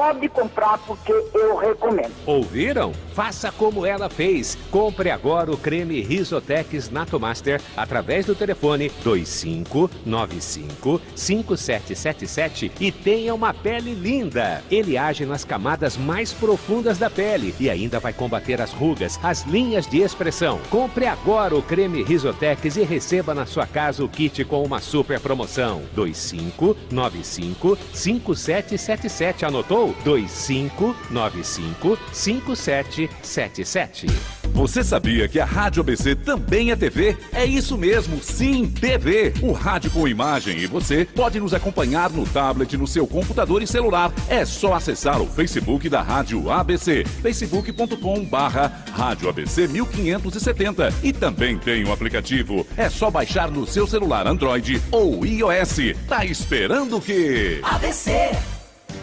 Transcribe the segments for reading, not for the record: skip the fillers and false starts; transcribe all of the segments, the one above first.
Pode comprar porque eu recomendo. Ouviram? Faça como ela fez. Compre agora o creme Risotex Natomaster através do telefone 2595-5777 e tenha uma pele linda. Ele age nas camadas mais profundas da pele e ainda vai combater as rugas, as linhas de expressão. Compre agora o creme Risotex e receba na sua casa o kit com uma super promoção. 2595-5777. Anotou? 2595-5777. Você sabia que a Rádio ABC também é TV? É isso mesmo, sim, TV. O rádio com imagem e você pode nos acompanhar no tablet, no seu computador e celular. É só acessar o Facebook da Rádio ABC, facebook.com/Rádio ABC 1570. E também tem um aplicativo. É só baixar no seu celular Android ou iOS. Tá esperando o quê? ABC.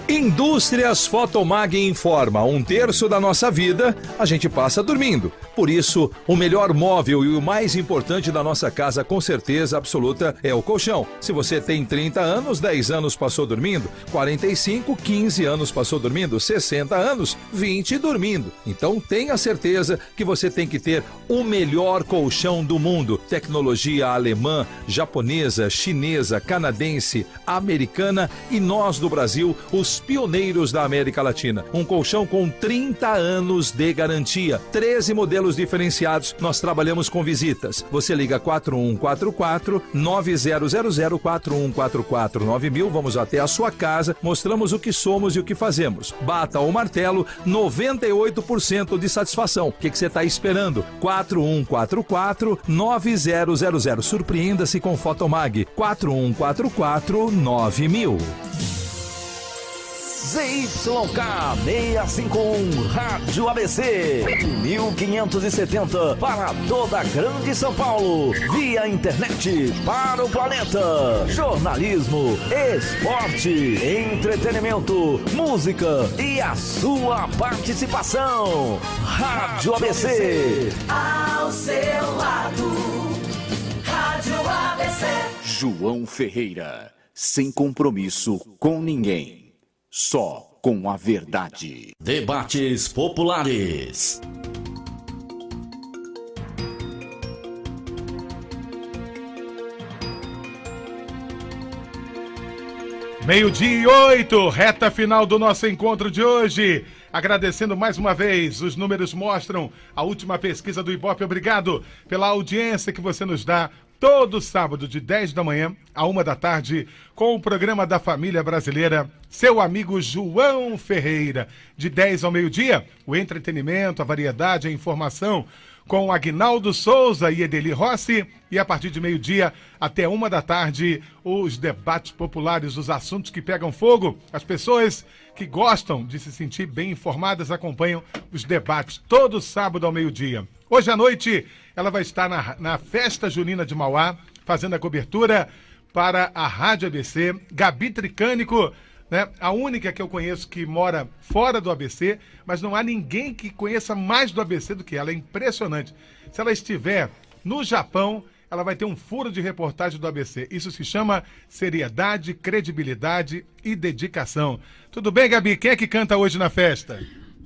Indústrias Fotomag informa: 1/3 da nossa vida a gente passa dormindo. Por isso, o melhor móvel e o mais importante da nossa casa, com certeza absoluta, é o colchão. Se você tem 30 anos, 10 anos passou dormindo, 45, 15 anos passou dormindo, 60 anos, 20 dormindo. Então tenha certeza que você tem que ter o melhor colchão do mundo. Tecnologia alemã, japonesa, chinesa, canadense, americana e nós do Brasil, os pioneiros da América Latina. Um colchão com 30 anos de garantia, 13 modelos diferenciados. Nós trabalhamos com visitas. Você liga 4144-9000-4144-9000. Vamos até a sua casa, mostramos o que somos e o que fazemos. Bata o martelo, 98% de satisfação. O que você está esperando? 4144-9000. Surpreenda-se com Fotomag. 4144-9000. ZYK651 Rádio ABC 1570 para toda a Grande São Paulo, via internet para o planeta. Jornalismo, esporte, entretenimento, música e a sua participação. Rádio ABC, ao seu lado. Rádio ABC. João Ferreira, sem compromisso com ninguém. Só com a verdade. Debates populares. Meio-dia e 8, reta final do nosso encontro de hoje. Agradecendo mais uma vez, os números mostram a última pesquisa do Ibope. Obrigado pela audiência que você nos dá todo sábado de 10 da manhã a 1 da tarde com o programa da família brasileira, seu amigo João Ferreira. De 10 ao meio-dia, o entretenimento, a variedade, a informação com Aguinaldo Souza e Edeli Rossi. E a partir de meio-dia até 1 da tarde, os debates populares, os assuntos que pegam fogo. As pessoas que gostam de se sentir bem informadas acompanham os debates todo sábado ao meio-dia. Hoje à noite, ela vai estar na Festa Junina de Mauá, fazendo a cobertura para a Rádio ABC. Gabi Tricânico, né? A única que eu conheço que mora fora do ABC, mas não há ninguém que conheça mais do ABC do que ela. É impressionante. Se ela estiver no Japão, ela vai ter um furo de reportagem do ABC. Isso se chama seriedade, credibilidade e dedicação. Tudo bem, Gabi? Quem é que canta hoje na festa?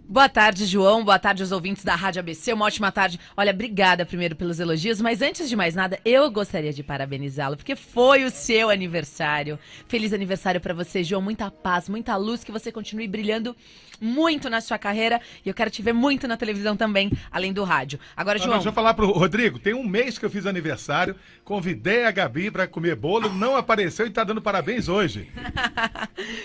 Boa tarde, João. Boa tarde aos ouvintes da Rádio ABC. Uma ótima tarde. Olha, obrigada primeiro pelos elogios, mas antes de mais nada, eu gostaria de parabenizá-lo, porque foi o seu aniversário. Feliz aniversário para você, João. Muita paz, muita luz, que você continue brilhando muito na sua carreira e eu quero te ver muito na televisão também, além do rádio. Agora, João... Deixa eu falar pro Rodrigo, tem um mês que eu fiz aniversário, convidei a Gabi para comer bolo, não apareceu e tá dando parabéns hoje.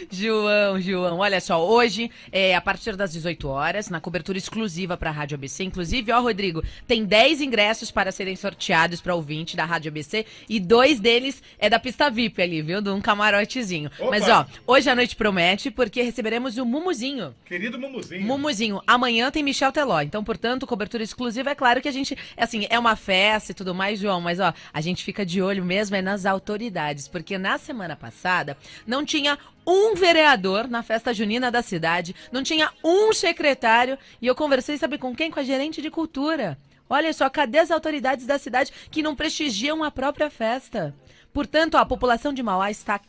João, olha só, hoje, a partir das 18 horas, na cobertura exclusiva para a Rádio ABC, inclusive, ó, Rodrigo, tem 10 ingressos para serem sorteados para ouvinte da Rádio ABC e 2 deles é da pista VIP ali, viu, de um camarotezinho. Opa. Mas, ó, hoje a noite promete porque receberemos o Mumuzinho. Querido Mumuzinho. Mumuzinho. Amanhã tem Michel Teló. Então, portanto, cobertura exclusiva. É claro que a gente, assim, é uma festa e tudo mais, João, mas, ó, a gente fica de olho mesmo nas autoridades, porque na semana passada não tinha um vereador na festa junina da cidade, não tinha um secretário, e eu conversei, sabe com quem? Com a gerente de cultura. Olha só, cadê as autoridades da cidade que não prestigiam a própria festa? Portanto, ó, a população de Mauá está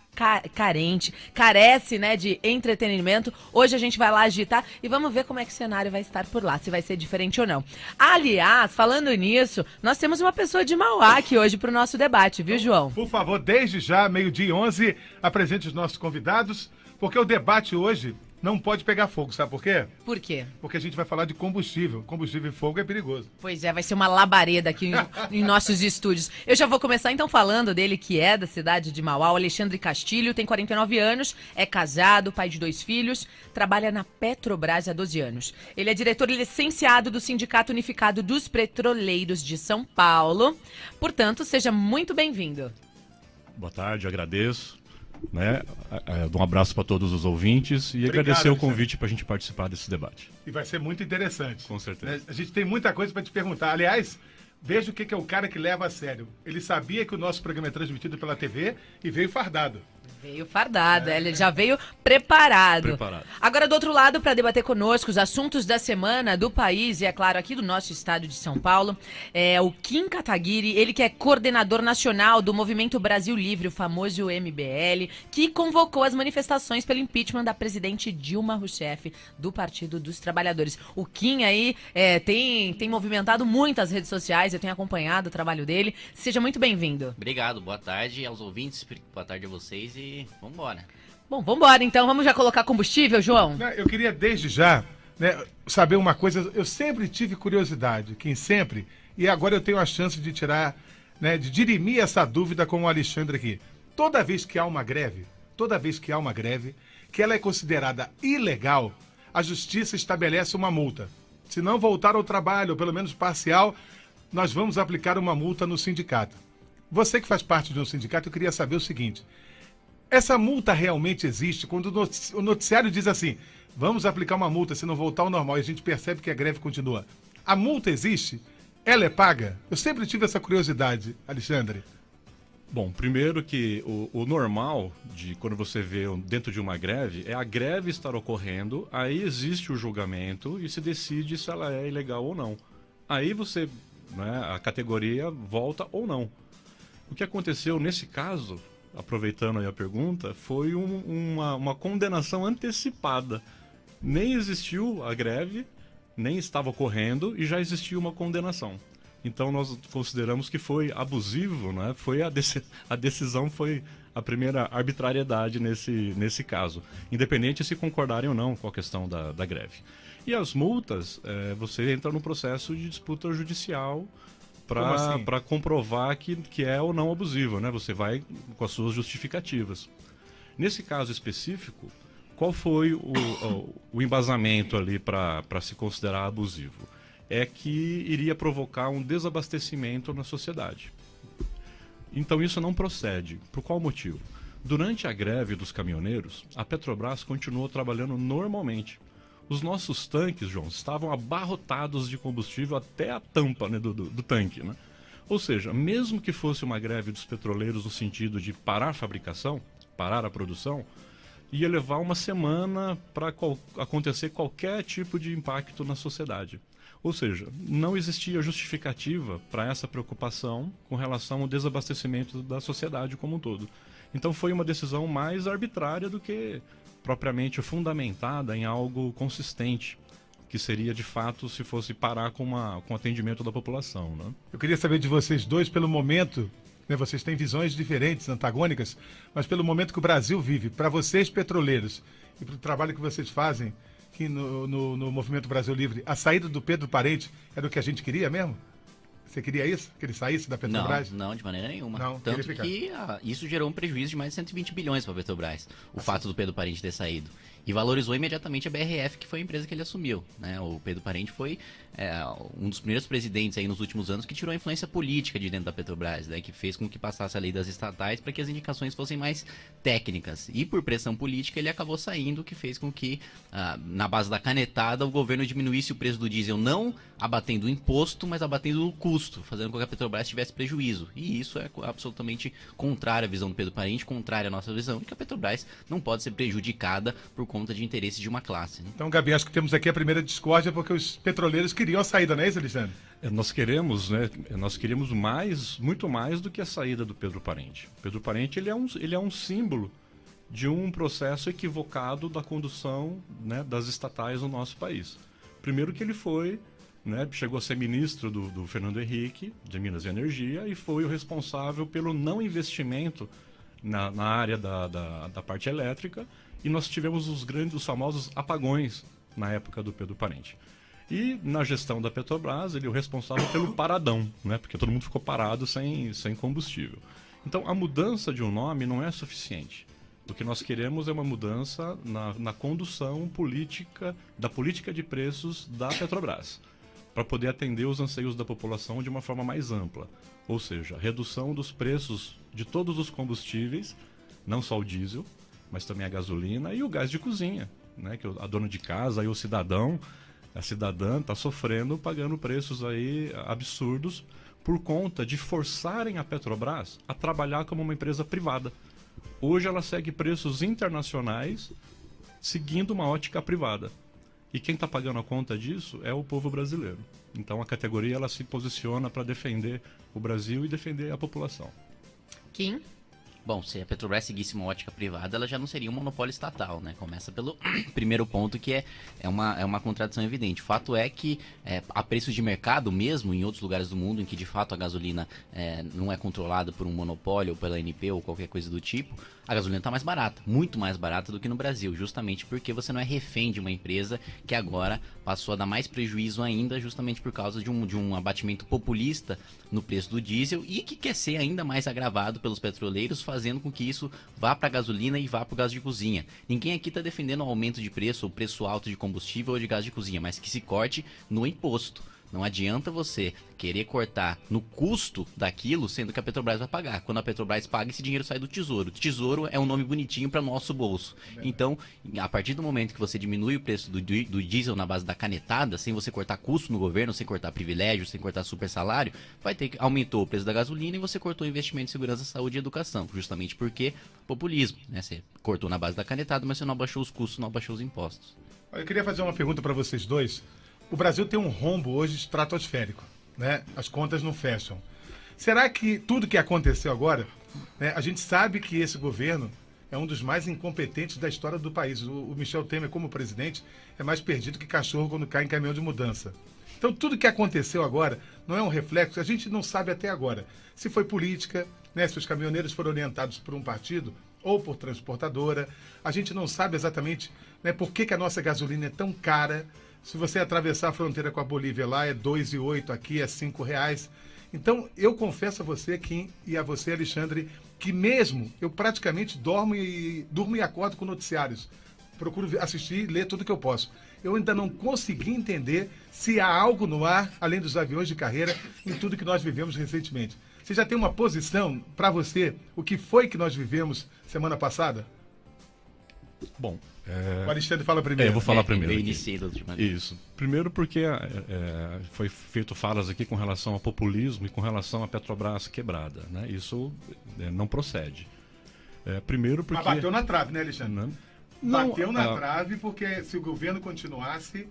carente, carece, né, de entretenimento. Hoje a gente vai lá agitar e vamos ver como é que o cenário vai estar por lá, se vai ser diferente ou não. Aliás, falando nisso, nós temos uma pessoa de Mauá aqui hoje para o nosso debate, viu, João? Por favor, desde já, 12h11, apresente os nossos convidados, porque o debate hoje não pode pegar fogo, sabe por quê? Por quê? Porque a gente vai falar de combustível. Combustível e fogo é perigoso. Pois é, vai ser uma labareda aqui em nossos estúdios. Eu já vou começar então falando dele, que é da cidade de Mauá, o Alexandre Castilho, tem 49 anos, é casado, pai de 2 filhos, trabalha na Petrobras há 12 anos. Ele é diretor licenciado do Sindicato Unificado dos Petroleiros de São Paulo. Portanto, seja muito bem-vindo. Boa tarde, agradeço. Né? Dou um abraço para todos os ouvintes e Obrigado, agradecer o Alexandre. convite para a gente participar desse debate. E vai ser muito interessante. Com certeza. Né? A gente tem muita coisa para te perguntar. Aliás, veja o que é o cara que leva a sério. Ele sabia que o nosso programa é transmitido pela TV e veio fardado. Veio fardado, ele já veio preparado. Agora, do outro lado, para debater conosco os assuntos da semana do país e, é claro, aqui do nosso estado de São Paulo, é o Kim Kataguiri, ele que é coordenador nacional do Movimento Brasil Livre, o famoso MBL, que convocou as manifestações pelo impeachment da presidente Dilma Rousseff, do Partido dos Trabalhadores. O Kim aí tem movimentado muito as redes sociais, eu tenho acompanhado o trabalho dele. Seja muito bem-vindo. Obrigado, boa tarde aos ouvintes, boa tarde a vocês e vamos embora. Bom, vamos embora então. Vamos já colocar combustível, João? Eu queria desde já, né, saber uma coisa. Eu sempre tive curiosidade, quem sempre, e agora eu tenho a chance de tirar, né, de dirimir essa dúvida com o Alexandre aqui. Toda vez que há uma greve, que ela é considerada ilegal, a justiça estabelece uma multa. Se não voltar ao trabalho, ou pelo menos parcial, nós vamos aplicar uma multa no sindicato. Você que faz parte de um sindicato, eu queria saber o seguinte: essa multa realmente existe? Quando o noticiário diz assim, vamos aplicar uma multa se não voltar ao normal, e a gente percebe que a greve continua. A multa existe? Ela é paga? Eu sempre tive essa curiosidade, Alexandre. Bom, primeiro que o normal de quando você vê dentro de uma greve é a greve estar ocorrendo, aí existe o julgamento e se decide se ela é ilegal ou não. Aí você, né, a categoria volta ou não. O que aconteceu nesse caso, aproveitando aí a pergunta, foi uma condenação antecipada. Nem existiu a greve, nem estava ocorrendo e já existia uma condenação. Então nós consideramos que foi abusivo, né? A decisão foi a primeira arbitrariedade nesse caso, independente se concordarem ou não com a questão da greve. E as multas, você entra no processo de disputa judicial para comprovar que é ou não abusivo, né? Você vai com as suas justificativas. Nesse caso específico, qual foi o embasamento ali para se considerar abusivo? É que iria provocar um desabastecimento na sociedade. Então isso não procede. Por qual motivo? Durante a greve dos caminhoneiros, a Petrobras continuou trabalhando normalmente. Os nossos tanques, João, estavam abarrotados de combustível até a tampa, né, do tanque, né? Ou seja, mesmo que fosse uma greve dos petroleiros no sentido de parar a fabricação, parar a produção, ia levar uma semana para acontecer qualquer tipo de impacto na sociedade. Ou seja, não existia justificativa para essa preocupação com relação ao desabastecimento da sociedade como um todo. Então foi uma decisão mais arbitrária do que propriamente fundamentada em algo consistente, que seria de fato se fosse parar com o atendimento da população, né? Eu queria saber de vocês dois, pelo momento, né, vocês têm visões diferentes, antagônicas, mas pelo momento que o Brasil vive, para vocês petroleiros e para o trabalho que vocês fazem aqui no Movimento Brasil Livre, a saída do Pedro Parente era o que a gente queria mesmo? Você queria isso? Que ele saísse da Petrobras? Não, de maneira nenhuma. Não, tanto que isso gerou um prejuízo de mais de 120 bilhões para a Petrobras, o fato do Pedro Parente ter saído. E valorizou imediatamente a BRF, que foi a empresa que ele assumiu, né? O Pedro Parente foi um dos primeiros presidentes aí nos últimos anos que tirou a influência política de dentro da Petrobras, né? Que fez com que passasse a lei das estatais para que as indicações fossem mais técnicas. E por pressão política ele acabou saindo, o que fez com que, na base da canetada, o governo diminuísse o preço do diesel, não abatendo o imposto, mas abatendo o custo, fazendo com que a Petrobras tivesse prejuízo. E isso é absolutamente contrário à visão do Pedro Parente, contrário à nossa visão, de que a Petrobras não pode ser prejudicada por conta conta de interesse de uma classe. Né? Então, Gabi, acho que temos aqui a primeira discórdia porque os petroleiros queriam a saída, não é isso, Alexandre? Nós queremos, né? Nós queríamos muito mais do que a saída do Pedro Parente. O Pedro Parente ele é um símbolo de um processo equivocado da condução, né, das estatais no nosso país. Primeiro que ele foi, né, chegou a ser ministro do Fernando Henrique, de Minas e Energia, e foi o responsável pelo não investimento na área da parte elétrica, e nós tivemos os famosos apagões na época do Pedro Parente. E na gestão da Petrobras, ele é o responsável pelo paradão, né, porque todo mundo ficou parado sem combustível. Então, a mudança de um nome não é suficiente. O que nós queremos é uma mudança na condução política, da política de preços da Petrobras, para poder atender os anseios da população de uma forma mais ampla. Ou seja, redução dos preços de todos os combustíveis, não só o diesel, mas também a gasolina e o gás de cozinha, né? Que a dona de casa e o cidadão, a cidadã está sofrendo, pagando preços aí absurdos por conta de forçarem a Petrobras a trabalhar como uma empresa privada. Hoje ela segue preços internacionais seguindo uma ótica privada. E quem está pagando a conta disso é o povo brasileiro. Então a categoria ela se posiciona para defender o Brasil e defender a população. Kim? Bom, se a Petrobras seguisse uma ótica privada, ela já não seria um monopólio estatal, né? Começa pelo primeiro ponto, que é uma contradição evidente. O fato é que a preços de mercado mesmo, em outros lugares do mundo, em que de fato a gasolina não é controlada por um monopólio, ou pela ANP, ou qualquer coisa do tipo, a gasolina está mais barata, muito mais barata do que no Brasil, justamente porque você não é refém de uma empresa que agora passou a dar mais prejuízo ainda, justamente por causa de um abatimento populista no preço do diesel e que quer ser ainda mais agravado pelos petroleiros, fazendo com que isso vá para a gasolina e vá para o gás de cozinha. Ninguém aqui está defendendo o aumento de preço ou preço alto de combustível ou de gás de cozinha, mas que se corte no imposto. Não adianta você querer cortar no custo daquilo, sendo que a Petrobras vai pagar. Quando a Petrobras paga, esse dinheiro sai do Tesouro. Tesouro é um nome bonitinho para nosso bolso. Então, a partir do momento que você diminui o preço do diesel na base da canetada, sem você cortar custo no governo, sem cortar privilégio, sem cortar super salário, vai ter que aumentou o preço da gasolina e você cortou o investimento em segurança, saúde e educação. Justamente porque populismo, né? Você cortou na base da canetada, mas você não abaixou os custos, não abaixou os impostos. Eu queria fazer uma pergunta para vocês dois. O Brasil tem um rombo hoje estratosférico, né? As contas não fecham. Será que tudo que aconteceu agora, né, a gente sabe que esse governo é um dos mais incompetentes da história do país. O Michel Temer, como presidente, é mais perdido que cachorro quando cai em caminhão de mudança. Então, tudo que aconteceu agora não é um reflexo, a gente não sabe até agora se foi política, né, se os caminhoneiros foram orientados por um partido ou por transportadora. A gente não sabe exatamente, né, por que a nossa gasolina é tão cara. Se você atravessar a fronteira com a Bolívia lá, é R$ 2,08, aqui é R$ 5,00. Então, eu confesso a você, Kim, e a você, Alexandre, que mesmo eu praticamente durmo e acordo com noticiários. Procuro assistir e ler tudo que eu posso. Eu ainda não consegui entender se há algo no ar, além dos aviões de carreira, em tudo que nós vivemos recentemente. Você já tem uma posição para você, o que foi que nós vivemos semana passada? Bom, o Alexandre fala primeiro. Eu vou falar primeiro. Eu iniciei da última vez. Isso. Primeiro porque foi feito falas aqui com relação ao populismo e com relação à Petrobras quebrada, né? Isso não procede. Primeiro porque... Mas bateu na trave, né, Alexandre? Bateu na trave porque se o governo continuasse,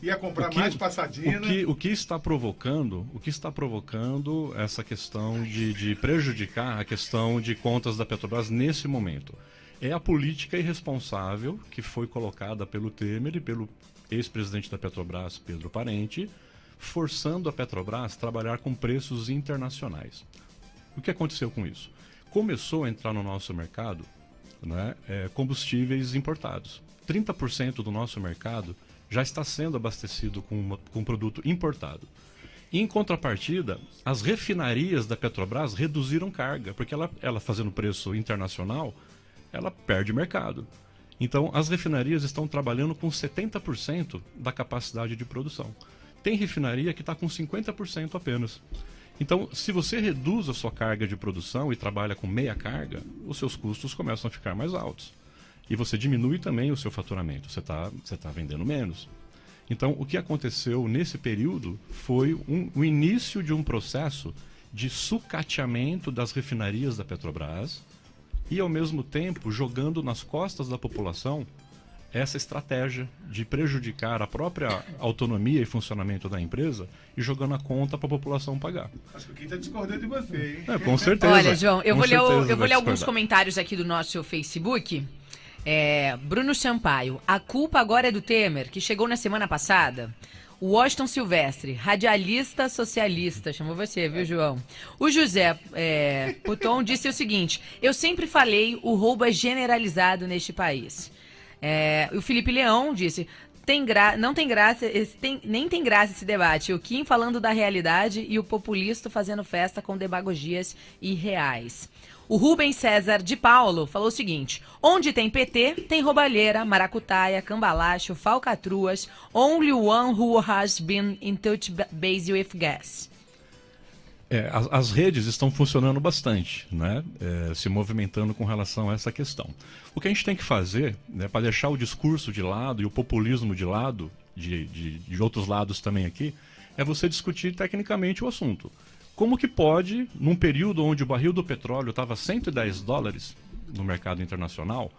ia comprar mais passadina. O que está provocando essa questão de prejudicar a questão de contas da Petrobras nesse momento? É a política irresponsável que foi colocada pelo Temer e pelo ex-presidente da Petrobras, Pedro Parente, forçando a Petrobras a trabalhar com preços internacionais. O que aconteceu com isso? Começou a entrar no nosso mercado, né, combustíveis importados. 30% do nosso mercado já está sendo abastecido com produto importado. Em contrapartida, as refinarias da Petrobras reduziram carga, porque ela fazendo preço internacional, ela perde mercado. Então, as refinarias estão trabalhando com 70% da capacidade de produção. Tem refinaria que está com 50% apenas. Então, se você reduz a sua carga de produção e trabalha com meia carga, os seus custos começam a ficar mais altos. E você diminui também o seu faturamento, você tá vendendo menos. Então, o que aconteceu nesse período foi o início de um processo de sucateamento das refinarias da Petrobras, e, ao mesmo tempo, jogando nas costas da população essa estratégia de prejudicar a própria autonomia e funcionamento da empresa e jogando a conta para a população pagar. Acho que quem está discordando de você, hein? Com certeza. Olha, João, eu vou ler alguns discordar. comentários aqui do nosso Facebook. Bruno Sampaio, a culpa agora é do Temer, que chegou na semana passada. O Washington Silvestre, radialista socialista, chamou você, viu, João? O José Puton disse o seguinte: eu sempre falei, o roubo é generalizado neste país. O Felipe Leão disse: não tem graça, nem tem graça esse debate. O Kim falando da realidade e o populista fazendo festa com demagogias irreais. O Rubens César de Paulo falou o seguinte: onde tem PT, tem roubalheira, maracutaia, cambalacho, falcatruas, only one who has been in touch base with gas. As redes estão funcionando bastante, né? Se movimentando com relação a essa questão. O que a gente tem que fazer, né, para deixar o discurso de lado e o populismo de lado, de outros lados também aqui, é você discutir tecnicamente o assunto. Como que pode, num período onde o barril do petróleo estava $110 no mercado internacional,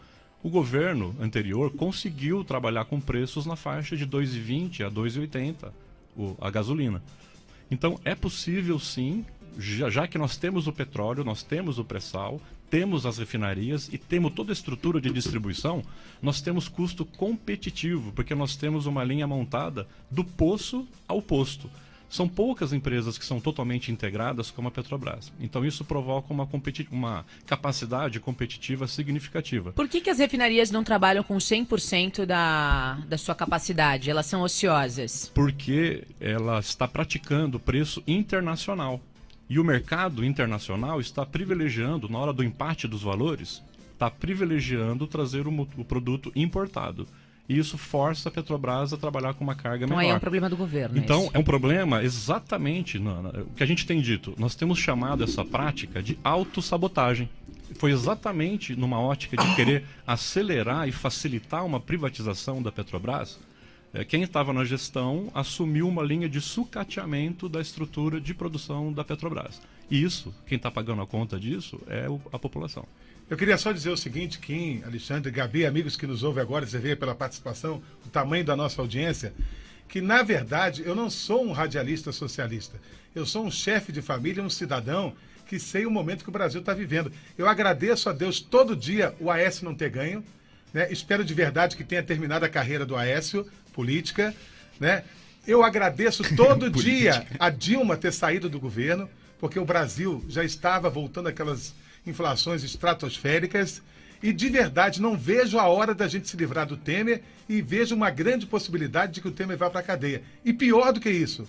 o governo anterior conseguiu trabalhar com preços na faixa de 2,20 a 2,80 a gasolina. Então é possível sim, já que nós temos o petróleo, nós temos o pré-sal, temos as refinarias e temos toda a estrutura de distribuição, nós temos custo competitivo, porque nós temos uma linha montada do poço ao posto. São poucas empresas que são totalmente integradas como a Petrobras. Então isso provoca uma capacidade competitiva significativa. Por que as refinarias não trabalham com 100% da sua capacidade? Elas são ociosas? Porque ela está praticando preço internacional. E o mercado internacional está privilegiando, na hora do empate dos valores, está privilegiando trazer o produto importado. E isso força a Petrobras a trabalhar com uma carga menor. Então aí é um problema do governo. Então é um problema exatamente o que a gente tem dito. Nós temos chamado essa prática de autossabotagem. Foi exatamente numa ótica de querer acelerar e facilitar uma privatização da Petrobras. Quem estava na gestão assumiu uma linha de sucateamento da estrutura de produção da Petrobras. E isso, quem está pagando a conta disso é a população. Eu queria só dizer o seguinte, Kim, Alexandre, Gabi, amigos que nos ouvem agora, você vê pela participação, o tamanho da nossa audiência, que na verdade eu não sou um radialista socialista. Eu sou um chefe de família, um cidadão que sei o momento que o Brasil está vivendo. Eu agradeço a Deus todo dia o Aécio não ter ganho, né? Espero de verdade que tenha terminado a carreira do Aécio, política, né? Eu agradeço todo dia a Dilma ter saído do governo, porque o Brasil já estava voltando àquelas inflações estratosféricas e de verdade não vejo a hora da gente se livrar do Temer e vejo uma grande possibilidade de que o Temer vá para a cadeia. E pior do que isso,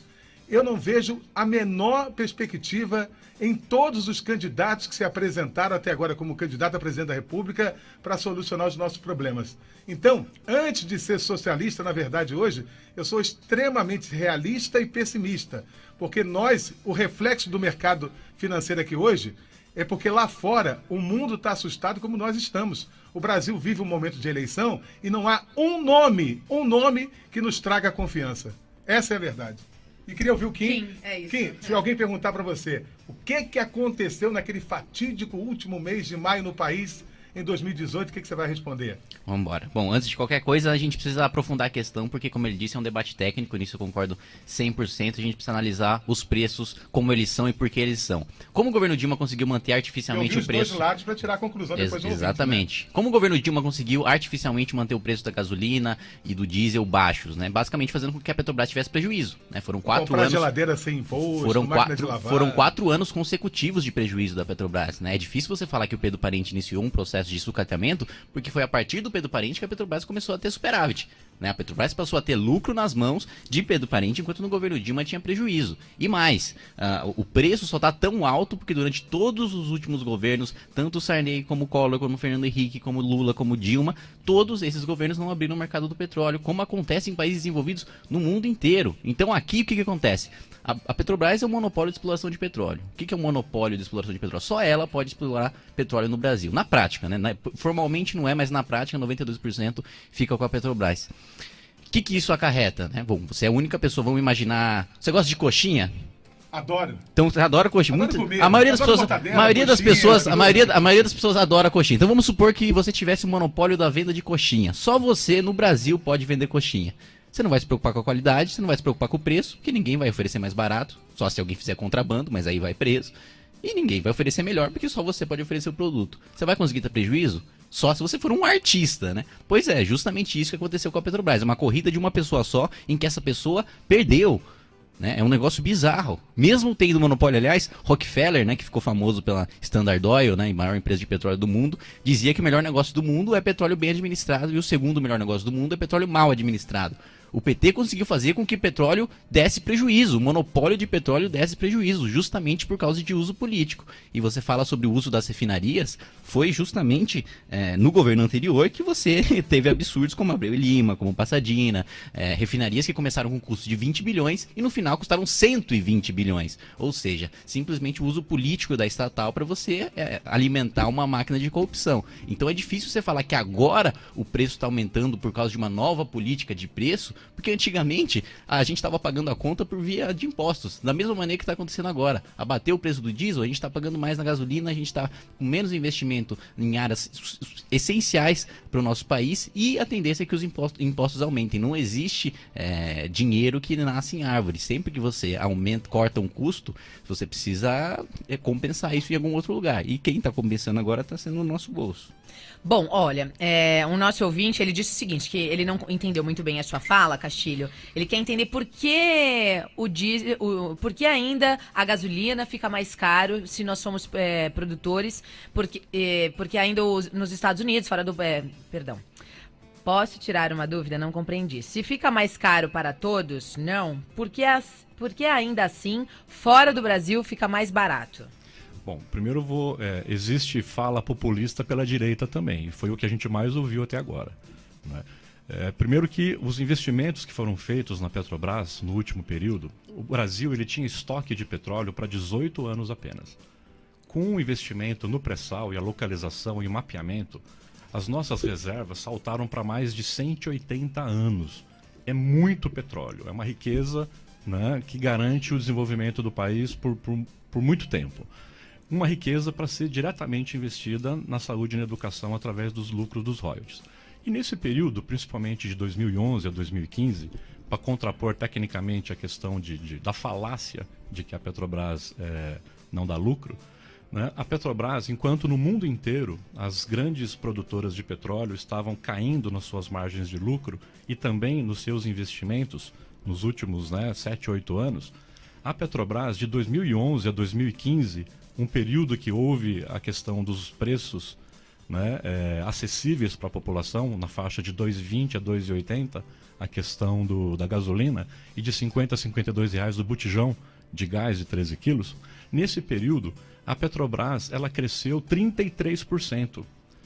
eu não vejo a menor perspectiva em todos os candidatos que se apresentaram até agora como candidato a presidente da República para solucionar os nossos problemas. Então, antes de ser socialista, na verdade, hoje, eu sou extremamente realista e pessimista, porque o reflexo do mercado financeiro aqui hoje é porque lá fora o mundo está assustado como nós estamos. O Brasil vive um momento de eleição e não há um nome que nos traga confiança. Essa é a verdade. E queria ouvir o Kim. Kim, se alguém perguntar para você o que aconteceu naquele fatídico último mês de maio no país em 2018, o que você vai responder? Vamos embora. Bom, antes de qualquer coisa, a gente precisa aprofundar a questão, porque, como ele disse, é um debate técnico, nisso eu concordo 100%. A gente precisa analisar os preços, como eles são e por que eles são. Como o governo Dilma conseguiu manter artificialmente o preço... os dois lados para tirar a conclusão depois do ouvinte, exatamente. né? Como o governo Dilma conseguiu artificialmente manter o preço da gasolina e do diesel baixos, né? Basicamente fazendo com que a Petrobras tivesse prejuízo, né? Foram 4 comprar anos... geladeira sem imposto, máquina de lavar. Foram 4 anos consecutivos de prejuízo da Petrobras, né? É difícil você falar que o Pedro Parente iniciou um processo de sucateamento, porque foi a partir do Pedro Parente que a Petrobras começou a ter superávit, né? A Petrobras passou a ter lucro nas mãos de Pedro Parente, enquanto no governo Dilma tinha prejuízo. E mais, o preço só está tão alto porque durante todos os últimos governos, tanto o Sarney como o Collor, como o Fernando Henrique, como o Lula, como o Dilma, todos esses governos não abriram o mercado do petróleo, como acontece em países desenvolvidos no mundo inteiro. Então aqui o que acontece? A Petrobras é um monopólio de exploração de petróleo. O que é um monopólio de exploração de petróleo? Só ela pode explorar petróleo no Brasil. Na prática, né? Formalmente não é, mas na prática 92% fica com a Petrobras. O que isso acarreta? Né? Bom, você é a única pessoa, vamos imaginar... Você gosta de coxinha? Adoro. Então você adora coxinha. Adoro comer. A maioria das Adoro pessoas, mortadela, a maioria das coxinha, pessoas, a adoro. maioria das pessoas adora coxinha. Então vamos supor que você tivesse o monopólio da venda de coxinha. Só você no Brasil pode vender coxinha. Você não vai se preocupar com a qualidade, você não vai se preocupar com o preço, porque ninguém vai oferecer mais barato, só se alguém fizer contrabando, mas aí vai preso. E ninguém vai oferecer melhor, porque só você pode oferecer o produto. Você vai conseguir ter prejuízo? Só se você for um artista, né? Pois é, justamente isso que aconteceu com a Petrobras. É uma corrida de uma pessoa só, em que essa pessoa perdeu. Né? É um negócio bizarro. Mesmo tendo monopólio, aliás, Rockefeller, né, que ficou famoso pela Standard Oil, né, maior empresa de petróleo do mundo, dizia que o melhor negócio do mundo é petróleo bem administrado e o segundo melhor negócio do mundo é petróleo mal administrado. O PT conseguiu fazer com que o petróleo desse prejuízo, o monopólio de petróleo desse prejuízo, justamente por causa de uso político. E você fala sobre o uso das refinarias, foi justamente no governo anterior que você teve absurdos como Abreu e Lima, como Passadina, refinarias que começaram com um custo de 20 bilhões e no final custaram 120 bilhões. Ou seja, simplesmente o uso político da estatal para você alimentar uma máquina de corrupção. Então é difícil você falar que agora o preço está aumentando por causa de uma nova política de preço, porque antigamente a gente estava pagando a conta por via de impostos, da mesma maneira que está acontecendo agora. Abateu o preço do diesel, a gente está pagando mais na gasolina, a gente está com menos investimento em áreas essenciais para o nosso país e a tendência é que os impostos aumentem. Não existe dinheiro que nasce em árvore. Sempre que você corta um custo, você precisa compensar isso em algum outro lugar. E quem está compensando agora está sendo o nosso bolso. Bom, olha, o nosso ouvinte, ele disse o seguinte, que ele não entendeu muito bem a sua fala, Castilho. Ele quer entender por que por que ainda a gasolina fica mais caro se nós somos produtores, porque ainda nos Estados Unidos, fora do... perdão. Posso tirar uma dúvida? Não compreendi. Se fica mais caro para todos, não. Por que ainda assim, fora do Brasil, fica mais barato? Bom, primeiro existe fala populista pela direita também, e foi o que a gente mais ouviu até agora. Né? Primeiro que os investimentos que foram feitos na Petrobras no último período, o Brasil ele tinha estoque de petróleo para 18 anos apenas. Com o investimento no pré-sal e a localização e o mapeamento, as nossas reservas saltaram para mais de 180 anos. É muito petróleo, é uma riqueza, né, que garante o desenvolvimento do país por muito tempo. Uma riqueza para ser diretamente investida na saúde e na educação através dos lucros dos royalties. E nesse período, principalmente de 2011 a 2015, para contrapor tecnicamente a questão da falácia de que a Petrobras não dá lucro, né, a Petrobras, enquanto no mundo inteiro as grandes produtoras de petróleo estavam caindo nas suas margens de lucro e também nos seus investimentos nos últimos 7, 8 anos, a Petrobras, de 2011 a 2015, um período que houve a questão dos preços, né, acessíveis para a população, na faixa de 2,20 a 2,80, a questão da gasolina, e de 50 a 52 reais do botijão de gás de 13 quilos, nesse período, a Petrobras ela cresceu 33%.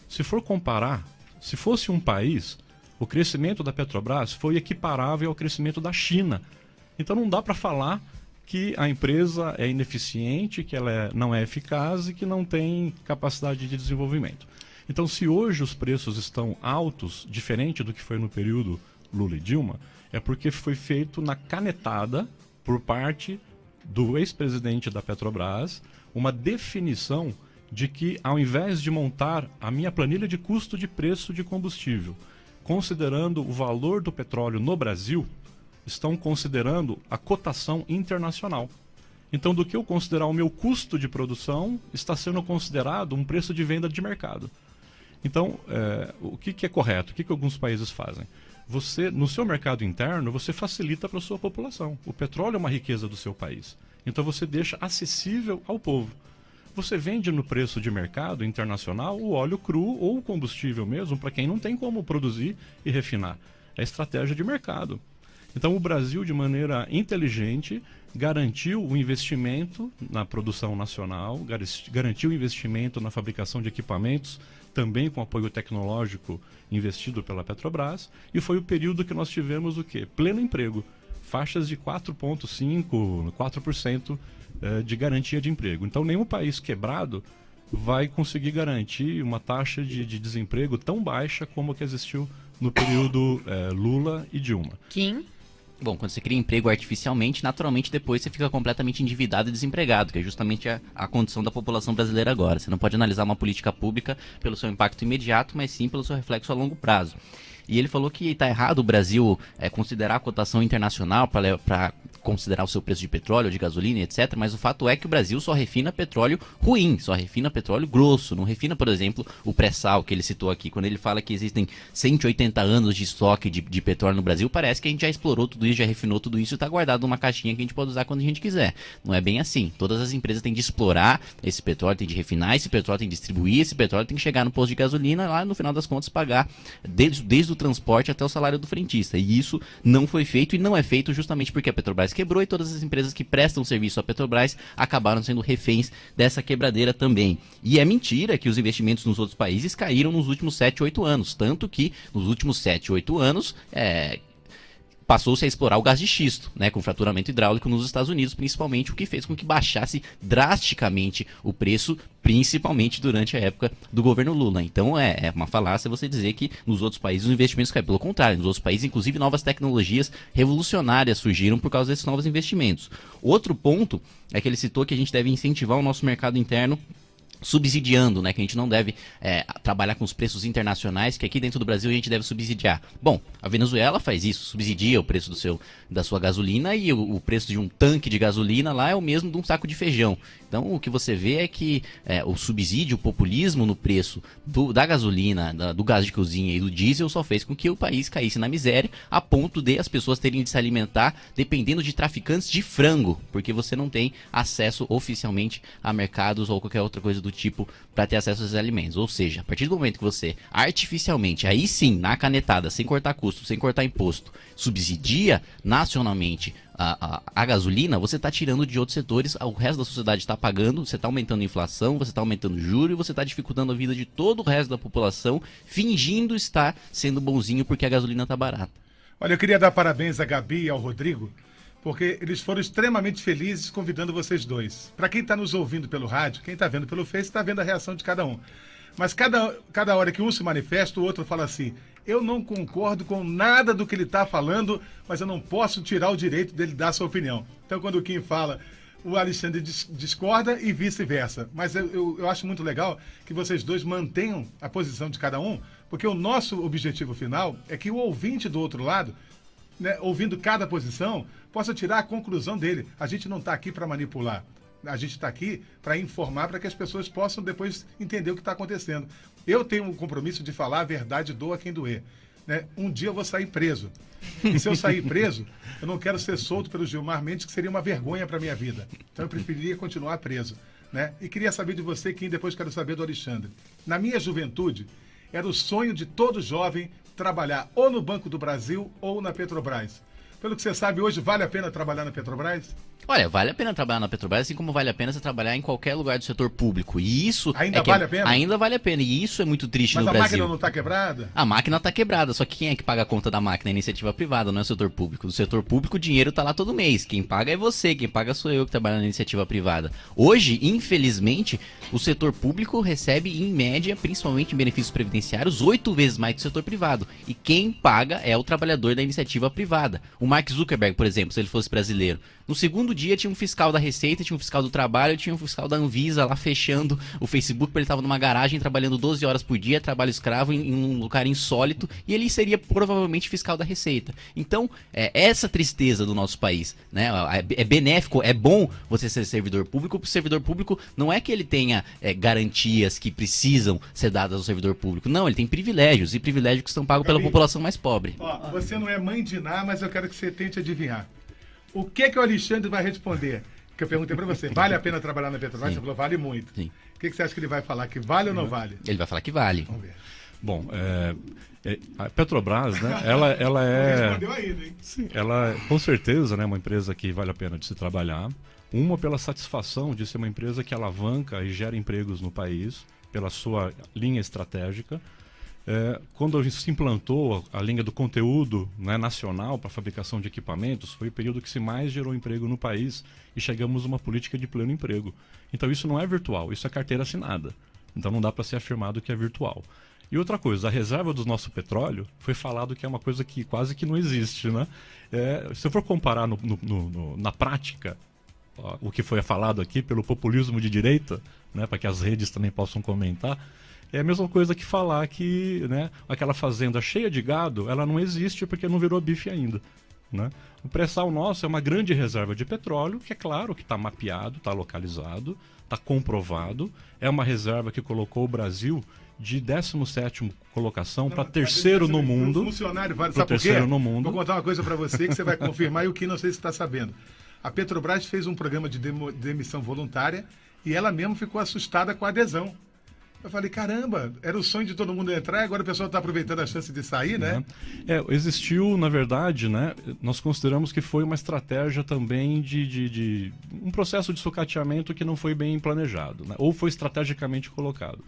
Se for comparar, se fosse um país, o crescimento da Petrobras foi equiparável ao crescimento da China. Então não dá para falar que a empresa é ineficiente, que ela não é eficaz e que não tem capacidade de desenvolvimento. Então, se hoje os preços estão altos, diferente do que foi no período Lula e Dilma, é porque foi feito na canetada, por parte do ex-presidente da Petrobras, uma definição de que, ao invés de montar a minha planilha de custo de preço de combustível, considerando o valor do petróleo no Brasil, estão considerando a cotação internacional. Então, do que eu considerar o meu custo de produção, está sendo considerado um preço de venda de mercado. Então, o que é correto? O que alguns países fazem? Você, no seu mercado interno, você facilita para a sua população. O petróleo é uma riqueza do seu país. Então, você deixa acessível ao povo. Você vende no preço de mercado internacional o óleo cru ou o combustível mesmo, para quem não tem como produzir e refinar. É estratégia de mercado. Então, o Brasil, de maneira inteligente, garantiu o investimento na produção nacional, garantiu o investimento na fabricação de equipamentos, também com apoio tecnológico investido pela Petrobras, e foi o período que nós tivemos o quê? Pleno emprego, faixas de 4,5%, 4% de garantia de emprego. Então, nenhum país quebrado vai conseguir garantir uma taxa de desemprego tão baixa como a que existiu no período Lula e Dilma. Kim? Bom, quando você cria emprego artificialmente, naturalmente depois você fica completamente endividado e desempregado, que é justamente a condição da população brasileira agora. Você não pode analisar uma política pública pelo seu impacto imediato, mas sim pelo seu reflexo a longo prazo. E ele falou que está errado o Brasil considerar a cotação internacional para considerar o seu preço de petróleo, de gasolina, etc. Mas o fato é que o Brasil só refina petróleo ruim, só refina petróleo grosso. Não refina, por exemplo, o pré-sal que ele citou aqui. Quando ele fala que existem 180 anos de estoque de petróleo no Brasil, parece que a gente já explorou tudo isso, já refinou tudo isso e está guardado numa caixinha que a gente pode usar quando a gente quiser. Não é bem assim. Todas as empresas têm de explorar esse petróleo, têm de refinar esse petróleo, têm de distribuir esse petróleo, tem que chegar no posto de gasolina lá no final das contas pagar desde o transporte até o salário do frentista. E isso não foi feito e não é feito justamente porque a Petrobras quebrou e todas as empresas que prestam serviço à Petrobras acabaram sendo reféns dessa quebradeira também. E é mentira que os investimentos nos outros países caíram nos últimos 7, 8 anos. Tanto que nos últimos 7, 8 anos passou-se a explorar o gás de xisto, né, com fraturamento hidráulico nos Estados Unidos, principalmente, o que fez com que baixasse drasticamente o preço, principalmente durante a época do governo Lula. Então é uma falácia você dizer que nos outros países os investimentos caem. Pelo contrário, nos outros países, inclusive, novas tecnologias revolucionárias surgiram por causa desses novos investimentos. Outro ponto é que ele citou que a gente deve incentivar o nosso mercado interno subsidiando, né, que a gente não deve trabalhar com os preços internacionais, que aqui dentro do Brasil a gente deve subsidiar. Bom, a Venezuela faz isso, subsidia o preço da sua gasolina e o preço de um tanque de gasolina lá é o mesmo de um saco de feijão. Então o que você vê é que o subsídio, o populismo no preço da gasolina, do gás de cozinha e do diesel só fez com que o país caísse na miséria, a ponto de as pessoas terem de se alimentar dependendo de traficantes de frango, porque você não tem acesso oficialmente a mercados ou qualquer outra coisa do tipo para ter acesso a esses alimentos. Ou seja, a partir do momento que você artificialmente, aí sim, na canetada, sem cortar custo, sem cortar imposto, subsidia nacionalmente a gasolina, você está tirando de outros setores, o resto da sociedade está pagando, você está aumentando a inflação, você está aumentando o juro e você está dificultando a vida de todo o resto da população, fingindo estar sendo bonzinho porque a gasolina está barata. Olha, eu queria dar parabéns a Gabi e ao Rodrigo, porque eles foram extremamente felizes convidando vocês dois. Para quem está nos ouvindo pelo rádio, quem está vendo pelo Face, está vendo a reação de cada um. Mas cada hora que um se manifesta, o outro fala assim: eu não concordo com nada do que ele está falando, mas eu não posso tirar o direito dele dar a sua opinião. Então, quando o Kim fala, o Alexandre discorda e vice-versa. Mas eu acho muito legal que vocês dois mantenham a posição de cada um, porque o nosso objetivo final é que o ouvinte do outro lado, né, ouvindo cada posição, possa tirar a conclusão dele. A gente não está aqui para manipular. A gente está aqui para informar, para que as pessoas possam depois entender o que está acontecendo. Eu tenho um compromisso de falar a verdade, doa quem doer. Né? Um dia eu vou sair preso. E se eu sair preso, eu não quero ser solto pelo Gilmar Mendes, que seria uma vergonha para a minha vida. Então eu preferiria continuar preso. Né? E queria saber de você, Kim, depois quero saber do Alexandre. Na minha juventude, era o sonho de todo jovem trabalhar ou no Banco do Brasil ou na Petrobras. Pelo que você sabe, hoje vale a pena trabalhar na Petrobras? Olha, vale a pena trabalhar na Petrobras, assim como vale a pena você trabalhar em qualquer lugar do setor público. E isso ainda vale a pena? Ainda vale a pena. E isso é muito triste no Brasil. Mas a máquina não está quebrada? A máquina está quebrada, só que quem é que paga a conta da máquina? É a iniciativa privada, não é o setor público. No setor público o dinheiro está lá todo mês. Quem paga é você, quem paga sou eu que trabalho na iniciativa privada. Hoje, infelizmente, o setor público recebe, em média, principalmente em benefícios previdenciários, 8 vezes mais que o setor privado. E quem paga é o trabalhador da iniciativa privada. O Mark Zuckerberg, por exemplo, se ele fosse brasileiro, no segundo dia tinha um fiscal da Receita, tinha um fiscal do Trabalho, tinha um fiscal da Anvisa lá fechando o Facebook, porque ele estava numa garagem trabalhando 12 horas por dia, trabalho escravo em um lugar insólito, e ele seria provavelmente fiscal da Receita. Então, essa tristeza do nosso país, né? É benéfico, é bom você ser servidor público, porque o servidor público não é que ele tenha garantias que precisam ser dadas ao servidor público, não, ele tem privilégios, e privilégios que são pagos pela população mais pobre. Ó, você não é mãe de Ná, mas eu quero que você tente adivinhar. O que o Alexandre vai responder? Que eu perguntei para você, vale a pena trabalhar na Petrobras? Sim. Você falou, vale muito. Sim. O que você acha que ele vai falar? Que vale ou não vale? Ele vai falar que vale. Vamos ver. Bom, a Petrobras, né, ela é... Não respondeu ainda, hein? Sim, ela com certeza, né, uma empresa que vale a pena de se trabalhar. Uma, pela satisfação de ser uma empresa que alavanca e gera empregos no país, pela sua linha estratégica. Quando se implantou a linha do conteúdo, né, nacional para a fabricação de equipamentos, foi o período que se mais gerou emprego no país e chegamos a uma política de pleno emprego. Então isso não é virtual, isso é carteira assinada. Então não dá para ser afirmado que é virtual. E outra coisa, a reserva do nosso petróleo foi falado que é uma coisa que quase que não existe, né? Se eu for comparar na prática, ó, o que foi falado aqui pelo populismo de direita, né, para que as redes também possam comentar, é a mesma coisa que falar que, né, aquela fazenda cheia de gado, ela não existe porque não virou bife ainda, né? O pré-sal nosso é uma grande reserva de petróleo, que é claro que está mapeado, está localizado, está comprovado, é uma reserva que colocou o Brasil de 17ª colocação para terceiro no mundo. Funcionário, sabe por quê? Vou contar uma coisa para você que você vai confirmar e o que não sei se está sabendo. A Petrobras fez um programa de demissão voluntária e ela mesmo ficou assustada com a adesão. Eu falei, caramba, era o sonho de todo mundo entrar e agora o pessoal está aproveitando a chance de sair, né? Existiu, na verdade, né? Nós consideramos que foi uma estratégia também de um processo de sucateamento que não foi bem planejado, né? Ou foi estrategicamente colocado.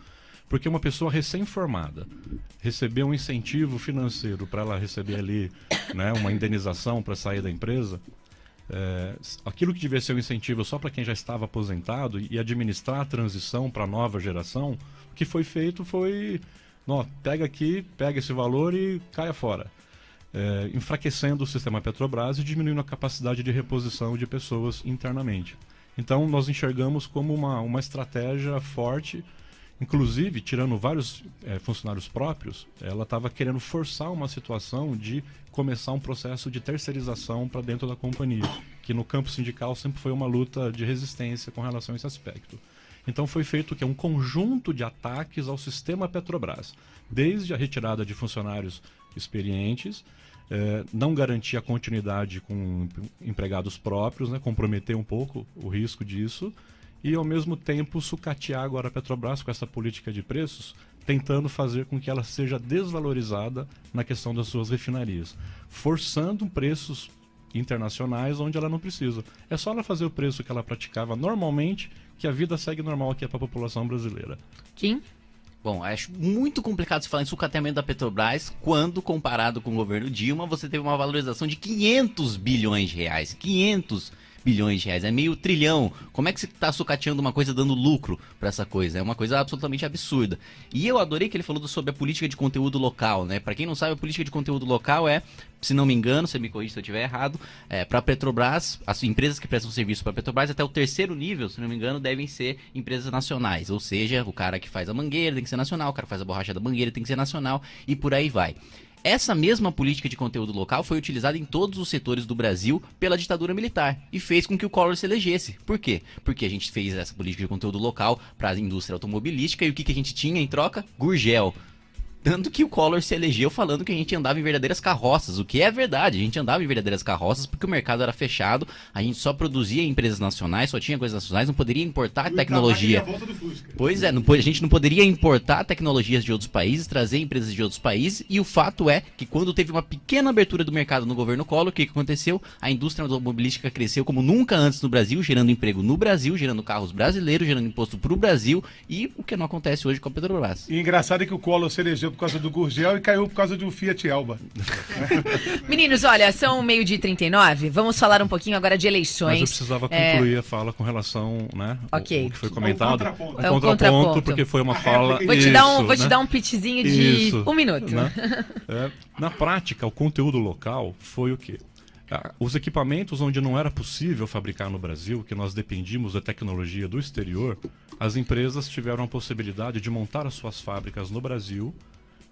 Porque uma pessoa recém-formada receber um incentivo financeiro para ela receber ali, né, uma indenização para sair da empresa, aquilo que devia ser um incentivo só para quem já estava aposentado e administrar a transição para a nova geração, o que foi feito foi, pega esse valor e caia fora. Enfraquecendo o sistema Petrobras e diminuindo a capacidade de reposição de pessoas internamente. Então nós enxergamos como uma estratégia forte. Inclusive, tirando vários funcionários próprios, ela estava querendo forçar uma situação de começar um processo de terceirização para dentro da companhia, que no campo sindical sempre foi uma luta de resistência com relação a esse aspecto. Então foi feito um conjunto de ataques ao sistema Petrobras, desde a retirada de funcionários experientes, não garantir a continuidade com empregados próprios, né, comprometer um pouco o risco disso, e ao mesmo tempo sucatear agora a Petrobras com essa política de preços, tentando fazer com que ela seja desvalorizada na questão das suas refinarias, forçando preços internacionais onde ela não precisa. É só ela fazer o preço que ela praticava normalmente, que a vida segue normal aqui para a população brasileira. Kim? Bom, acho muito complicado se falar em sucateamento da Petrobras quando, comparado com o governo Dilma, você teve uma valorização de 500 bilhões de reais. 500 bilhões de reais, é meio trilhão. Como é que você está sucateando uma coisa dando lucro para essa coisa? É uma coisa absolutamente absurda. E eu adorei que ele falou sobre a política de conteúdo local, né? Para quem não sabe, a política de conteúdo local se não me engano, você me corrige se eu estiver errado, para a Petrobras, as empresas que prestam serviço para a Petrobras, até o 3º nível, se não me engano, devem ser empresas nacionais. Ou seja, o cara que faz a mangueira tem que ser nacional, o cara que faz a borracha da mangueira tem que ser nacional, e por aí vai. Essa mesma política de conteúdo local foi utilizada em todos os setores do Brasil pela ditadura militar e fez com que o Collor se elegesse. Por quê? Porque a gente fez essa política de conteúdo local para a indústria automobilística e o que a gente tinha em troca? Gurgel. Tanto que o Collor se elegeu falando que a gente andava em verdadeiras carroças, o que é verdade, a gente andava em verdadeiras carroças porque o mercado era fechado, a gente só produzia em empresas nacionais, só tinha coisas nacionais, não poderia importar tecnologia. Pois é, a gente não poderia importar tecnologias de outros países, trazer empresas de outros países, e o fato é que quando teve uma pequena abertura do mercado no governo Collor, o que aconteceu? A indústria automobilística cresceu como nunca antes no Brasil, gerando emprego no Brasil, gerando carros brasileiros, gerando imposto para o Brasil, e o que não acontece hoje com a Petrobras. E engraçado é que o Collor se elegeu por causa do Gurgel e caiu por causa do Fiat Elba. Meninos, olha, são 12h39. Vamos falar um pouquinho agora de eleições. Mas eu precisava concluir a fala com relação, né, okay. o que foi comentado. É um contraponto, porque foi uma fala... Vou te dar um pitchzinho de 1 minuto. Né? Na prática, o conteúdo local foi o quê? Os equipamentos onde não era possível fabricar no Brasil, que nós dependíamos da tecnologia do exterior, as empresas tiveram a possibilidade de montar as suas fábricas no Brasil,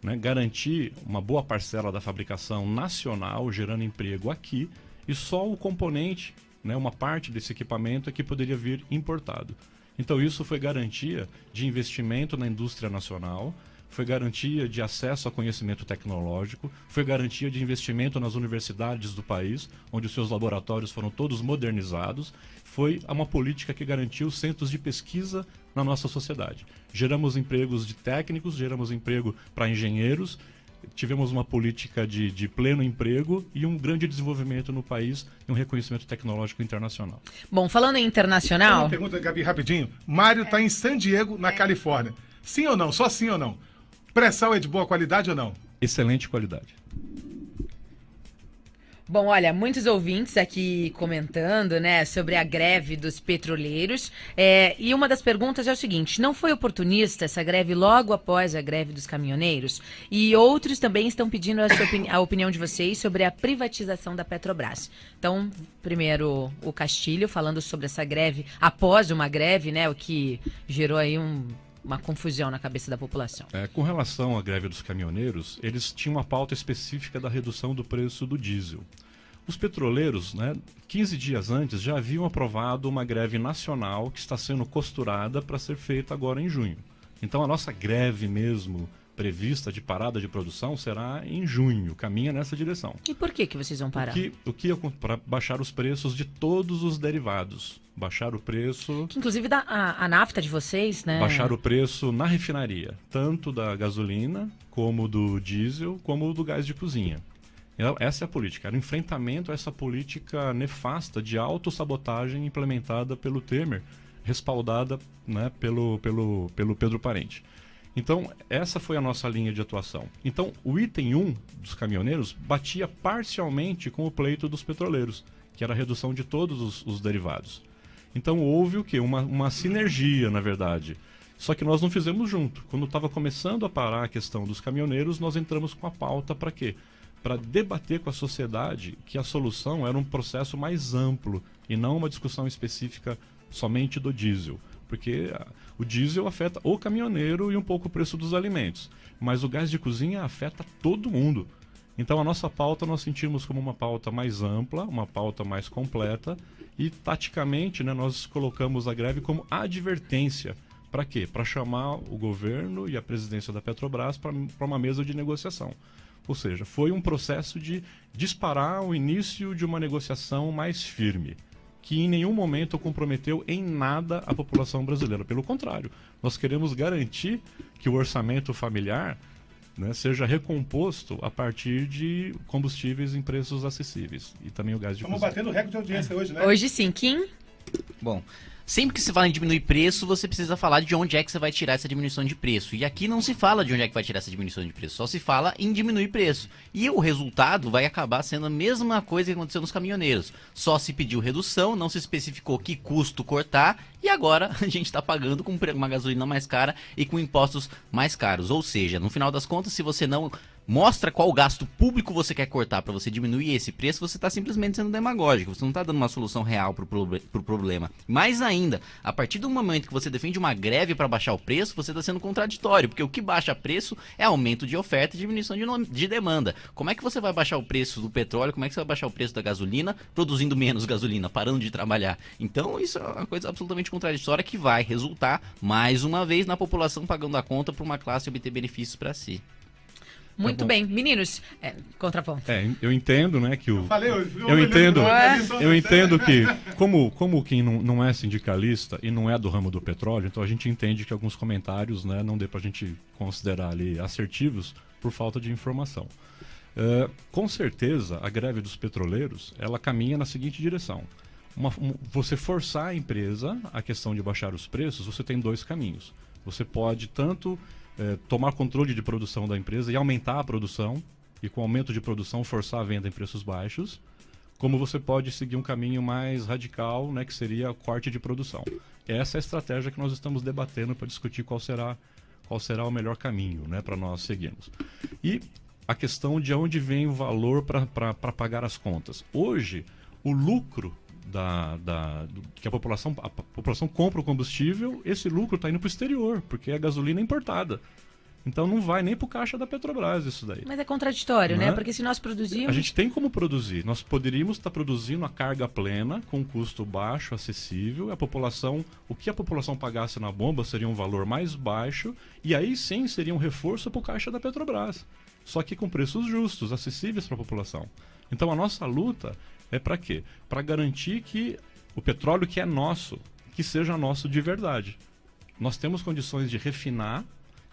né, garantir uma boa parcela da fabricação nacional, gerando emprego aqui, e só o componente, né, uma parte desse equipamento é que poderia vir importado. Então isso foi garantia de investimento na indústria nacional, foi garantia de acesso a conhecimento tecnológico, foi garantia de investimento nas universidades do país, onde os seus laboratórios foram todos modernizados, foi uma política que garantiu centros de pesquisa na nossa sociedade. Geramos empregos de técnicos, geramos emprego para engenheiros, tivemos uma política de pleno emprego e um grande desenvolvimento no país e um reconhecimento tecnológico internacional. Bom, falando em internacional... Uma pergunta, Gabi, rapidinho. Mário está em San Diego, na Califórnia. Sim ou não? Só sim ou não? Pré-sal é de boa qualidade ou não? Excelente qualidade. Bom, olha, muitos ouvintes aqui comentando, né, sobre a greve dos petroleiros. E uma das perguntas é o seguinte: não foi oportunista essa greve logo após a greve dos caminhoneiros? E outros também estão pedindo a opinião de vocês sobre a privatização da Petrobras. Então, primeiro o Castilho falando sobre essa greve após uma greve, né, o que gerou aí uma confusão na cabeça da população. Com relação à greve dos caminhoneiros, eles tinham uma pauta específica da redução do preço do diesel. Os petroleiros, né, 15 dias antes, já haviam aprovado uma greve nacional que está sendo costurada para ser feita agora em junho. Então a nossa greve mesmo prevista de parada de produção será em junho, caminha nessa direção. E por que vocês vão parar? Para baixar os preços de todos os derivados. Baixar o preço... Inclusive a nafta de vocês, né? Baixar o preço na refinaria, tanto da gasolina, como do diesel, como do gás de cozinha. Essa é a política, era um enfrentamento a essa política nefasta de autossabotagem implementada pelo Temer, respaldada, né, pelo Pedro Parente. Então, essa foi a nossa linha de atuação. Então, o item 1 dos caminhoneiros batia parcialmente com o pleito dos petroleiros, que era a redução de todos os derivados. Então, houve o quê? Uma sinergia, na verdade. Só que nós não fizemos junto. Quando estava começando a parar a questão dos caminhoneiros, nós entramos com a pauta para quê? Para debater com a sociedade que a solução era um processo mais amplo e não uma discussão específica somente do diesel. Porque o diesel afeta o caminhoneiro e um pouco o preço dos alimentos. Mas o gás de cozinha afeta todo mundo. Então a nossa pauta nós sentimos como uma pauta mais ampla, uma pauta mais completa e taticamente, né, nós colocamos a greve como advertência. Para quê? Para chamar o governo e a presidência da Petrobras para uma mesa de negociação. Ou seja, foi um processo de disparar o início de uma negociação mais firme, que em nenhum momento comprometeu em nada a população brasileira. Pelo contrário, nós queremos garantir que o orçamento familiar, né, seja recomposto a partir de combustíveis em preços acessíveis. E também o gás de cozinha. Estamos batendo recorde de audiência hoje, né? Hoje sim, Kim? Bom, sempre que se fala em diminuir preço, você precisa falar de onde é que você vai tirar essa diminuição de preço. E aqui não se fala de onde é que vai tirar essa diminuição de preço, só se fala em diminuir preço. E o resultado vai acabar sendo a mesma coisa que aconteceu nos caminhoneiros. Só se pediu redução, não se especificou que custo cortar, e agora a gente está pagando com uma gasolina mais cara e com impostos mais caros. Ou seja, no final das contas, se você não mostra qual gasto público você quer cortar para você diminuir esse preço, você está simplesmente sendo demagógico, você não está dando uma solução real para o problema. Mais ainda, a partir do momento que você defende uma greve para baixar o preço, você está sendo contraditório, porque o que baixa preço é aumento de oferta e diminuição de demanda. Como é que você vai baixar o preço do petróleo, como é que você vai baixar o preço da gasolina, produzindo menos gasolina, parando de trabalhar? Então isso é uma coisa absolutamente contraditória que vai resultar, mais uma vez, na população pagando a conta para uma classe obter benefícios para si. Muito bem, meninos, contraponto. Eu entendo, né, que o... Eu entendo que, como quem não é sindicalista e não é do ramo do petróleo, então a gente entende que alguns comentários, né, não dê pra gente considerar ali assertivos por falta de informação. Com certeza, a greve dos petroleiros, ela caminha na seguinte direção. Você forçar a empresa a questão de baixar os preços, você tem dois caminhos. Você pode tanto tomar controle de produção da empresa e aumentar a produção, e com aumento de produção forçar a venda em preços baixos, como você pode seguir um caminho mais radical, né, que seria o corte de produção. Essa é a estratégia que nós estamos debatendo para discutir qual será o melhor caminho, né, para nós seguirmos. E a questão de onde vem o valor para pagar as contas. Hoje, o lucro que a população compra o combustível, esse lucro está indo para o exterior, porque a gasolina é importada. Então não vai nem para o caixa da Petrobras isso daí. Mas é contraditório, né? Porque se nós produzimos... A gente tem como produzir. Nós poderíamos estar produzindo a carga plena, com custo baixo, acessível. O que a população pagasse na bomba seria um valor mais baixo, e aí sim seria um reforço para o caixa da Petrobras. Só que com preços justos, acessíveis para a população. Então a nossa luta é para quê? Para garantir que o petróleo que é nosso, que seja nosso de verdade. Nós temos condições de refinar,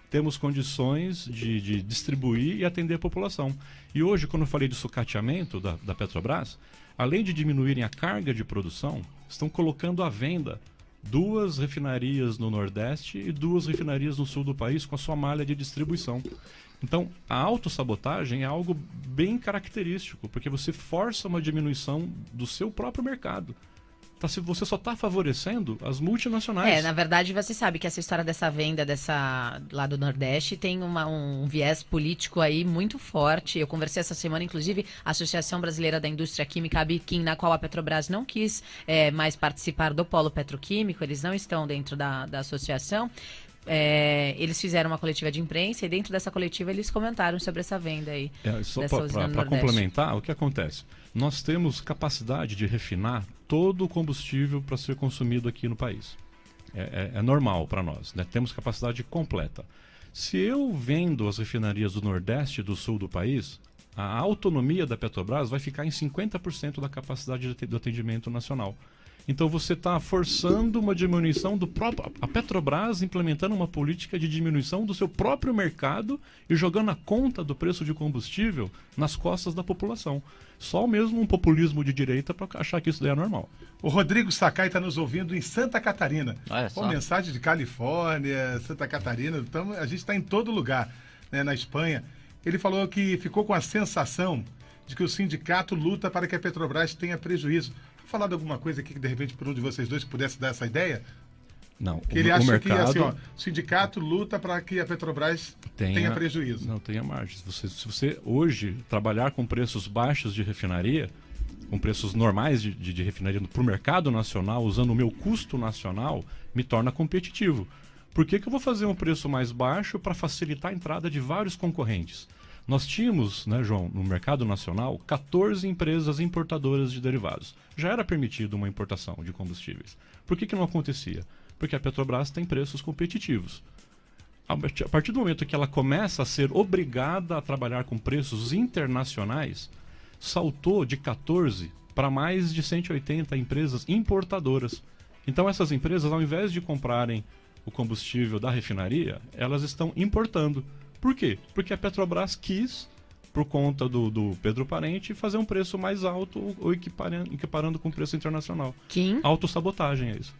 temos condições de distribuir e atender a população. E hoje, quando eu falei de sucateamento da Petrobras, além de diminuírem a carga de produção, estão colocando à venda 2 refinarias no Nordeste e 2 refinarias no Sul do país com a sua malha de distribuição. Então, a autossabotagem é algo bem característico, porque você força uma diminuição do seu próprio mercado. Se você só está favorecendo as multinacionais. Na verdade, você sabe que essa história dessa venda lá do Nordeste tem um viés político aí muito forte. Eu conversei essa semana, inclusive, a Associação Brasileira da Indústria Química, a Abiquim, na qual a Petrobras não quis mais participar do polo petroquímico, eles não estão dentro da associação. Eles fizeram uma coletiva de imprensa e dentro dessa coletiva eles comentaram sobre essa venda aí. Só para complementar, o que acontece? Nós temos capacidade de refinar todo o combustível para ser consumido aqui no país. É normal para nós, né? Temos capacidade completa. Se eu vendo as refinarias do Nordeste e do Sul do país, a autonomia da Petrobras vai ficar em 50% da capacidade do atendimento nacional. Então você está forçando uma diminuição do próprio... A Petrobras implementando uma política de diminuição do seu próprio mercado e jogando a conta do preço de combustível nas costas da população. Só mesmo um populismo de direita para achar que isso daí é normal. O Rodrigo Sakai está nos ouvindo em Santa Catarina. Olha só. Com mensagem de Califórnia, Santa Catarina. Então, a gente está em todo lugar, né, na Espanha. Ele falou que ficou com a sensação de que o sindicato luta para que a Petrobras tenha prejuízo. Falar de alguma coisa aqui que de repente por um de vocês dois pudesse dar essa ideia? Não, que ele acha que assim, o sindicato luta para que a Petrobras tenha prejuízo. Não tenha margem. Se você hoje trabalhar com preços baixos de refinaria, com preços normais de refinaria para o mercado nacional, usando o meu custo nacional, me torna competitivo. Por que eu vou fazer um preço mais baixo para facilitar a entrada de vários concorrentes? Nós tínhamos, né, João, no mercado nacional, 14 empresas importadoras de derivados. Já era permitido uma importação de combustíveis. Por que não acontecia? Porque a Petrobras tem preços competitivos. A partir do momento que ela começa a ser obrigada a trabalhar com preços internacionais, saltou de 14 para mais de 180 empresas importadoras. Então essas empresas, ao invés de comprarem o combustível da refinaria, elas estão importando. Por quê? Porque a Petrobras quis, por conta do Pedro Parente, fazer um preço mais alto ou equiparando com o preço internacional. Autossabotagem é isso.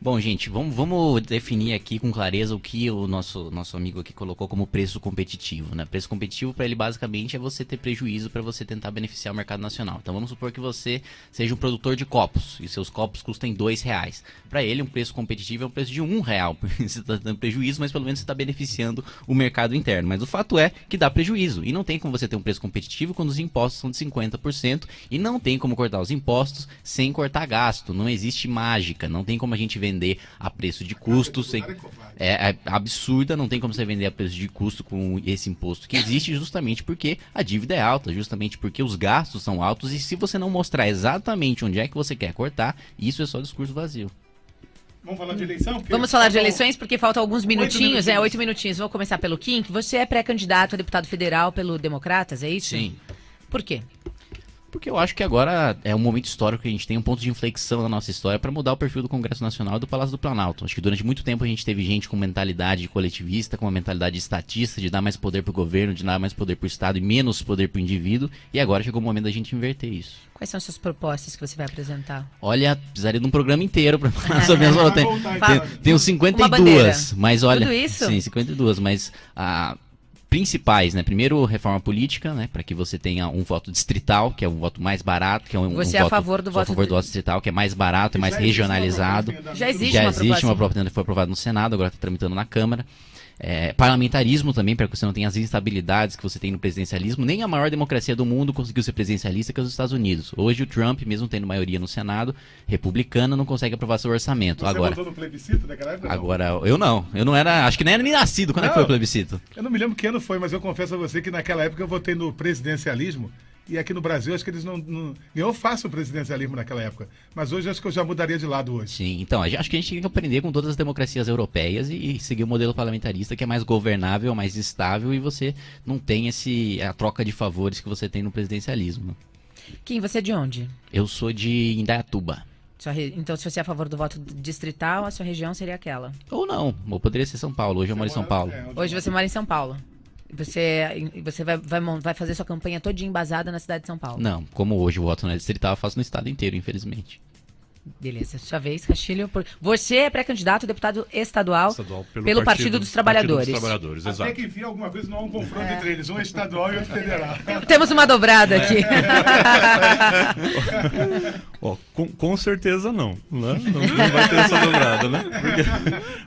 Bom, gente, vamos definir aqui com clareza o que o nosso amigo aqui colocou como preço competitivo, né? Preço competitivo para ele basicamente é você ter prejuízo para você tentar beneficiar o mercado nacional. Então vamos supor que você seja um produtor de copos e seus copos custem R$2. Para ele um preço competitivo é um preço de R$1, porque você está dando prejuízo, mas pelo menos você está beneficiando o mercado interno. Mas o fato é que dá prejuízo e não tem como você ter um preço competitivo quando os impostos são de 50% e não tem como cortar os impostos sem cortar gasto. Não existe mágica, não tem como a gente vender a preço de custo. É absurda, não tem como você vender a preço de custo com esse imposto que existe, justamente porque a dívida é alta, justamente porque os gastos são altos e se você não mostrar exatamente onde é que você quer cortar, isso é só discurso vazio. Vamos falar de eleição? Vamos falar de eleições porque faltam alguns minutinhos. 8 minutinhos. Vou começar pelo Kim. Você é pré-candidato a deputado federal pelo Democratas, é isso? Sim. Por quê? Porque eu acho que agora é um momento histórico que a gente tem um ponto de inflexão na nossa história para mudar o perfil do Congresso Nacional e do Palácio do Planalto. Acho que durante muito tempo a gente teve gente com mentalidade coletivista, com uma mentalidade estatista, de dar mais poder para o governo, de dar mais poder para o Estado e menos poder para o indivíduo. E agora chegou o momento da gente inverter isso. Quais são as suas propostas que você vai apresentar? Olha, precisaria de um programa inteiro para falar sobre as tem uns 52, mas olha... Tudo isso? Sim, 52, mas... principais, né? Primeiro, reforma política, né? Para que você tenha um voto distrital, que é um voto mais barato, que é você é a favor do voto distrital, que é mais barato e mais regionalizado. Já existe uma proposta que foi aprovada no Senado, agora está tramitando na Câmara. Parlamentarismo também, para que você não tenha as instabilidades que você tem no presidencialismo. Nem a maior democracia do mundo conseguiu ser presidencialista, que é os Estados Unidos. Hoje o Trump, mesmo tendo maioria no Senado, republicano, não consegue aprovar seu orçamento. Você votou no plebiscito naquela época? Agora, eu não era, acho que nem era nem nascido. Quando é que foi o plebiscito? Eu não me lembro que ano foi, mas eu confesso a você que naquela época eu votei no presidencialismo. E aqui no Brasil, acho que eles não... Eu faço o presidencialismo naquela época. Mas hoje, acho que eu já mudaria de lado hoje. Sim, então, acho que a gente tem que aprender com todas as democracias europeias e seguir o modelo parlamentarista, que é mais governável, mais estável, e você não tem a troca de favores que você tem no presidencialismo. Kim, você é de onde? Eu sou de Indaiatuba. Então, se você é a favor do voto distrital, a sua região seria aquela? Ou não, ou poderia ser São Paulo. Hoje eu moro em São Paulo. Hoje você mora em São Paulo. Você vai fazer sua campanha todinha embasada na cidade de São Paulo? Não, como hoje o voto não é distrital, eu faço no estado inteiro, infelizmente. Beleza, sua vez, Castilho. Você é pré-candidato a deputado estadual pelo Partido dos Trabalhadores, Até exato. que enfim, alguma vez não há um confronto entre eles, um é estadual e outro federal. Temos uma dobrada aqui. Ó, com certeza não, né? Não vai ter essa dobrada, né?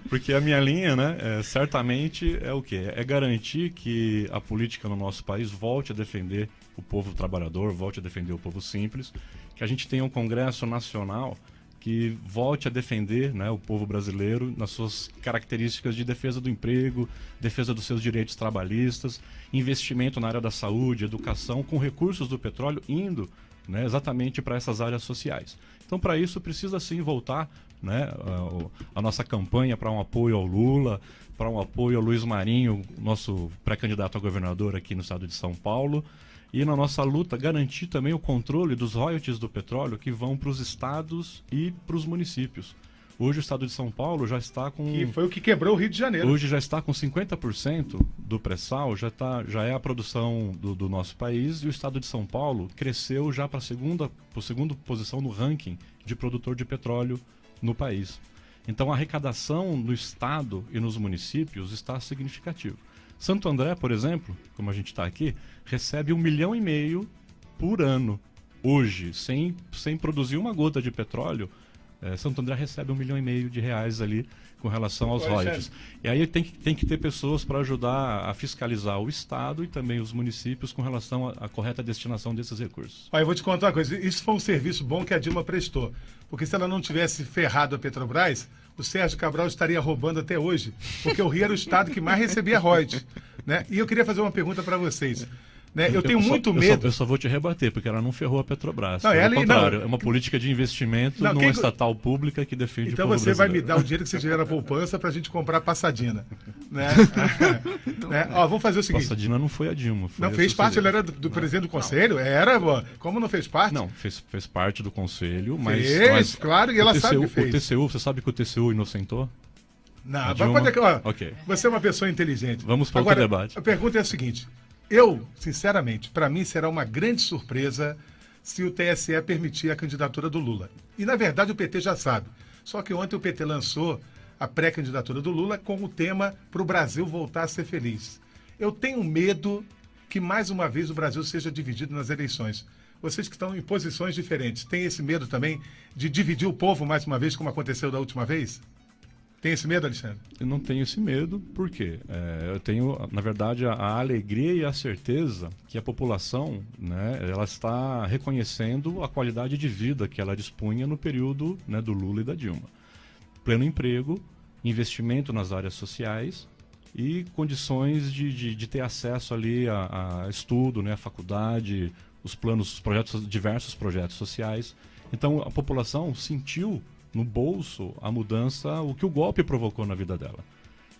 Porque a minha linha, né, certamente é o quê? É garantir que a política no nosso país volte a defender o povo trabalhador, volte a defender o povo simples, que a gente tenha um Congresso Nacional que volte a defender, né, o povo brasileiro nas suas características de defesa do emprego, defesa dos seus direitos trabalhistas, investimento na área da saúde, educação, com recursos do petróleo indo, né, exatamente para essas áreas sociais. Então, para isso, precisa sim voltar, né, a nossa campanha para um apoio ao Lula, para um apoio ao Luiz Marinho, nosso pré-candidato a governador aqui no estado de São Paulo, e na nossa luta garantir também o controle dos royalties do petróleo que vão para os estados e para os municípios. Hoje o estado de São Paulo já está com... Que foi o que quebrou o Rio de Janeiro. Hoje já está com 50% do pré-sal, já é a produção do nosso país, e o estado de São Paulo cresceu já para a segunda posição no ranking de produtor de petróleo no país. Então a arrecadação no estado e nos municípios está significativa. Santo André, por exemplo, como a gente está aqui, recebe 1,5 milhão por ano. Hoje, sem produzir uma gota de petróleo, Santo André recebe 1,5 milhão de reais ali com relação aos royalties. E aí tem que ter pessoas para ajudar a fiscalizar o Estado e também os municípios com relação à correta destinação desses recursos. Olha, eu vou te contar uma coisa, isso foi um serviço bom que a Dilma prestou, porque se ela não tivesse ferrado a Petrobras, o Sérgio Cabral estaria roubando até hoje, porque o Rio era o estado que mais recebia royalties, né? E eu queria fazer uma pergunta para vocês. Né? Eu tenho muito medo. Eu só vou te rebater, porque ela não ferrou a Petrobras. Não, Pelo contrário, é uma política de investimento numa estatal pública que defende então o povo você vai me brasileiro. dar o dinheiro que você tiver na poupança pra gente comprar Passadina. Né? Né? Ó, vamos fazer o seguinte. Passadina não foi a Dilma. Foi não fez parte, ele era do presidente do conselho? Era, como não fez parte? Não, fez parte do conselho, mas... Fez, claro, e ela sabe que fez. O TCU, você sabe que o TCU inocentou? Não, Ok. Você é uma pessoa inteligente. Vamos para outro debate. A pergunta é a seguinte. Eu, sinceramente, para mim será uma grande surpresa se o TSE permitir a candidatura do Lula. E, na verdade, o PT já sabe. Só que ontem o PT lançou a pré-candidatura do Lula com o tema para o Brasil voltar a ser feliz. Eu tenho medo que, mais uma vez, o Brasil seja dividido nas eleições. Vocês que estão em posições diferentes, têm esse medo também de dividir o povo mais uma vez, como aconteceu da última vez? Tem esse medo, Alexandre? Eu não tenho esse medo, por quê? Eu tenho, na verdade, a alegria e a certeza que a população, né, ela está reconhecendo a qualidade de vida que ela dispunha no período, né, do Lula e da Dilma. Pleno emprego, investimento nas áreas sociais e condições de ter acesso ali a estudo, né, a faculdade, os planos, diversos projetos sociais. Então, a população sentiu no bolso a mudança, o que o golpe provocou na vida dela.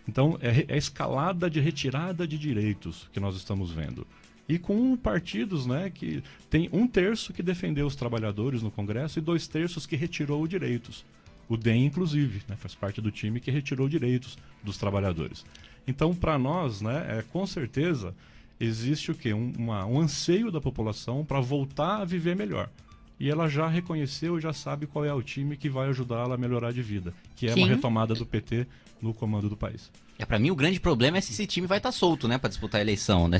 Então, é a escalada de retirada de direitos que nós estamos vendo. E com partidos, né, que tem 1/3 que defendeu os trabalhadores no Congresso e 2/3 que retirou direitos. O DEM, inclusive, né, faz parte do time que retirou direitos dos trabalhadores. Então, para nós, né, com certeza, existe o quê? Um anseio da população para voltar a viver melhor. E ela já reconheceu e já sabe qual é o time que vai ajudá-la a melhorar de vida, que é uma retomada do PT no comando do país. Pra mim o grande problema é se esse time vai estar solto, né, pra disputar a eleição, né?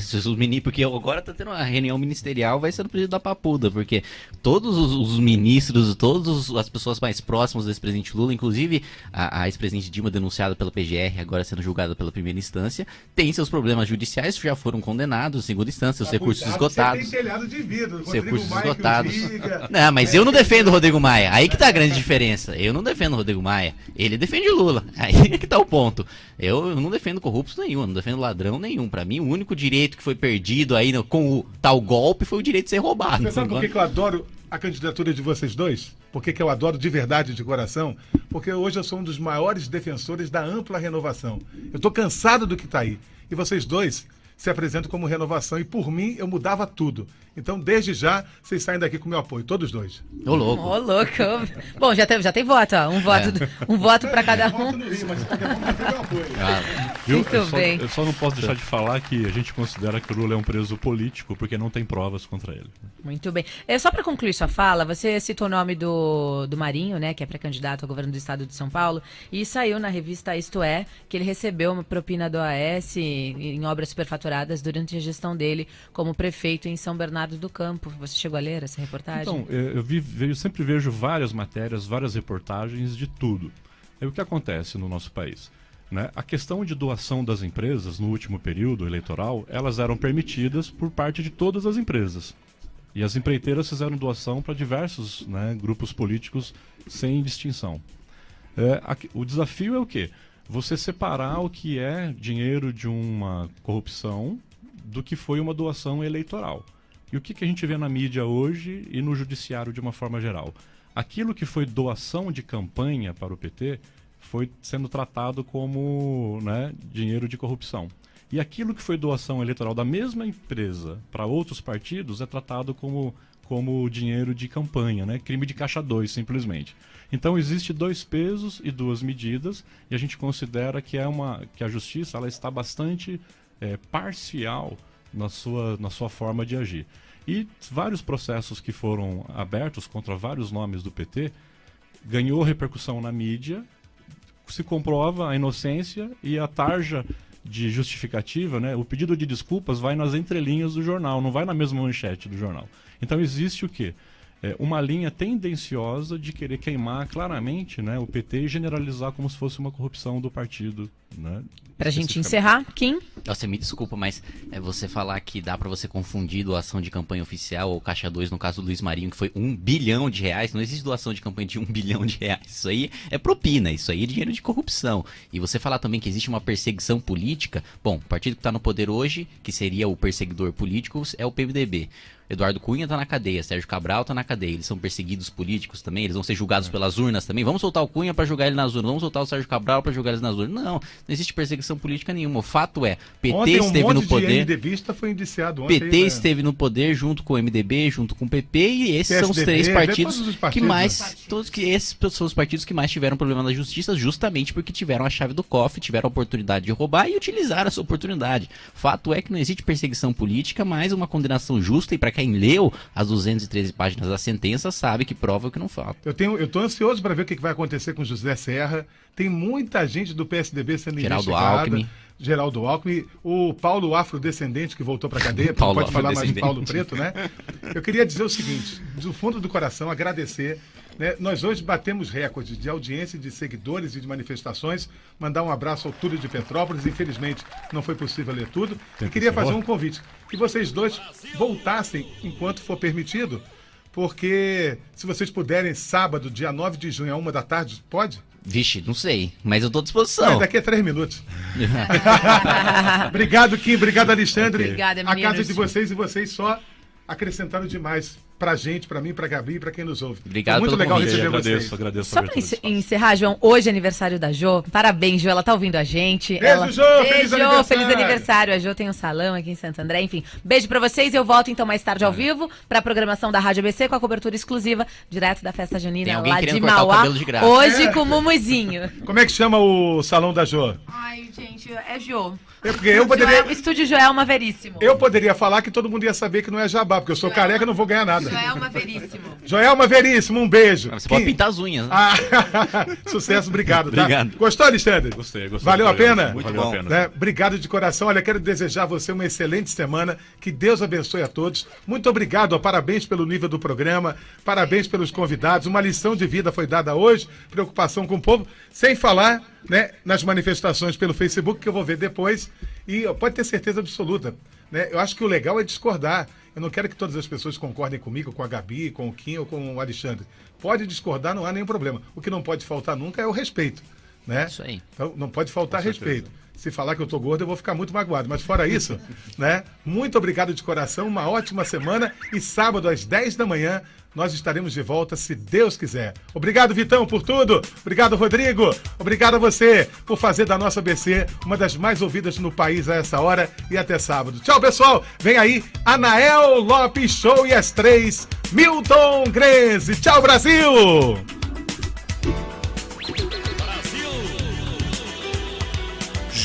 Porque agora tá tendo uma reunião ministerial, vai ser no presidente da Papuda, porque todos os ministros, todas as pessoas mais próximas desse presidente Lula, inclusive a ex-presidente Dilma denunciada pela PGR, agora sendo julgada pela primeira instância, tem seus problemas judiciais que já foram condenados, segunda instância, os recursos esgotados. Você tem telhado de vidro, os recursos esgotados. Não, mas eu não defendo o Rodrigo Maia. Aí que tá a grande diferença. Eu não defendo o Rodrigo Maia. Ele defende o Lula. Aí que tá o ponto. Eu não defendo corrupto nenhum, eu não defendo ladrão nenhum. Pra mim, o único direito que foi perdido aí com o tal golpe foi o direito de ser roubado. Você sabe por que eu adoro a candidatura de vocês dois? Por que eu adoro de verdade, de coração? Porque hoje eu sou um dos maiores defensores da ampla renovação. Eu tô cansado do que tá aí. E vocês dois se apresentam como renovação. E por mim, eu mudava tudo. Então, desde já, vocês saem daqui com o meu apoio, todos dois. Ô, louco. Ô, louco. Bom, já tem voto, ó. Um voto para cada um. Eu só não posso deixar de falar que a gente considera que o Lula é um preso político porque não tem provas contra ele. Muito bem. Só para concluir sua fala, você citou o nome do Marinho, né, que é pré-candidato ao governo do estado de São Paulo, e saiu na revista Isto É, que ele recebeu uma propina do OAS em obras superfaturadas durante a gestão dele como prefeito em São Bernardo do Campo. Você chegou a ler essa reportagem? Então, eu sempre vejo várias matérias, várias reportagens de tudo. O que acontece no nosso país? Né? A questão de doação das empresas no último período eleitoral, elas eram permitidas por parte de todas as empresas. E as empreiteiras fizeram doação para diversos, né, grupos políticos sem distinção. O desafio é o quê? Você separar o que é dinheiro de uma corrupção do que foi uma doação eleitoral. E o que a gente vê na mídia hoje e no judiciário de uma forma geral? Aquilo que foi doação de campanha para o PT foi sendo tratado como, né, dinheiro de corrupção. E aquilo que foi doação eleitoral da mesma empresa para outros partidos é tratado como dinheiro de campanha, né? Crime de caixa 2, simplesmente. Então, existe 2 pesos e 2 medidas, e a gente considera que a justiça ela está bastante parcial na sua forma de agir. E vários processos que foram abertos contra vários nomes do PT ganhou repercussão na mídia, se comprova a inocência e a tarja de justificativa, né? O pedido de desculpas vai nas entrelinhas do jornal, não vai na mesma manchete do jornal. Então existe o quê? Uma linha tendenciosa de querer queimar claramente, né, o PT e generalizar como se fosse uma corrupção do partido. Né, pra gente encerrar, Kim? Você me desculpa, mas você falar que dá pra você confundir doação de campanha oficial ou caixa 2, no caso do Luiz Marinho, que foi R$1 bilhão, não existe doação de campanha de R$1 bilhão. Isso aí é propina, isso aí é dinheiro de corrupção. E você falar também que existe uma perseguição política, bom, o partido que está no poder hoje, que seria o perseguidor político, é o PMDB. Eduardo Cunha está na cadeia, Sérgio Cabral está na cadeia, eles são perseguidos políticos também, eles vão ser julgados pelas urnas também. Vamos soltar o Cunha para julgar ele nas urnas, vamos soltar o Sérgio Cabral para julgar eles nas urnas. Não existe perseguição política nenhuma. O fato é, PT esteve no poder. MDBista foi indiciado ontem. PT esteve no poder junto com o MDB, junto com o PP, e esses PSDB, são os 3 partidos, que mais, esses são os partidos que mais tiveram problema na justiça, justamente porque tiveram a chave do cofre, tiveram a oportunidade de roubar e utilizaram essa oportunidade. Fato é que não existe perseguição política, mas uma condenação justa, e para quem leu as 213 páginas da sentença, sabe que prova o que não falta. Eu tô ansioso para ver o que vai acontecer com José Serra. Tem muita gente do PSDB sendo Geraldo investigada. Alckmin. Geraldo Alckmin, o Paulo afrodescendente que voltou para a cadeia, não pode falar mais de Paulo Preto, né? Eu queria dizer o seguinte, do fundo do coração, agradecer, né? Nós hoje batemos recordes de audiência, de seguidores e de manifestações. Mandar um abraço ao Túlio de Petrópolis, infelizmente não foi possível ler tudo. E queria fazer um convite, que vocês dois voltassem enquanto for permitido, porque se vocês puderem, sábado, dia 9 de junho, à 1 da tarde, pode? Vixe, não sei, mas eu tô à disposição. Não, daqui a 3 minutos. Obrigado, Kim. Obrigado, Alexandre. Obrigada, a meninos. casa de vocês, e vocês só acrescentaram demais pra gente, pra mim, pra Gabi e pra quem nos ouve. Obrigado muito pelo legal convite. receber vocês. Agradeço. Só pra encerrar, João, hoje é aniversário da Jo. Parabéns, Jo, ela tá ouvindo a gente. Beijo, Jo! Beijo, feliz aniversário. A Jo tem um salão aqui em Santo André, enfim. Beijo pra vocês, eu volto então mais tarde ao vivo pra programação da Rádio ABC com a cobertura exclusiva, direto da festa junina lá de Mauá. Hoje com o Mumuzinho. Como é que chama o salão da Jo? Ai, gente, é Jo. Porque eu poderia... Estúdio Joelma Veríssimo. Eu poderia falar que todo mundo ia saber que não é jabá, porque eu sou careca e não vou ganhar nada. Joelma Veríssimo. Joelma Veríssimo, um beijo. Você pode pintar as unhas, né? Sucesso, obrigado. Tá? Obrigado. Gostou, Alexandre? Gostei. Valeu a pena? Muito bom. Né? Obrigado de coração. Olha, quero desejar a você uma excelente semana. Que Deus abençoe a todos. Muito obrigado. Parabéns pelo nível do programa. Parabéns pelos convidados. Uma lição de vida foi dada hoje. Preocupação com o povo. Sem falar, né, nas manifestações pelo Facebook, que eu vou ver depois. E pode ter certeza absoluta, né? Eu acho que o legal é discordar. Eu não quero que todas as pessoas concordem comigo, com a Gabi, com o Kim ou com o Alexandre. Pode discordar, não há nenhum problema. O que não pode faltar nunca é o respeito, né? Isso aí. Então, não pode faltar respeito. Se falar que eu tô gordo, eu vou ficar muito magoado. Mas fora isso, né? Muito obrigado de coração, uma ótima semana. E sábado, às 10 da manhã, nós estaremos de volta, se Deus quiser. Obrigado, Vitão, por tudo. Obrigado, Rodrigo. Obrigado a você por fazer da nossa ABC uma das mais ouvidas no país a essa hora. E até sábado. Tchau, pessoal. Vem aí, Anael Lopes Show e as 3, Milton Greze. Tchau, Brasil!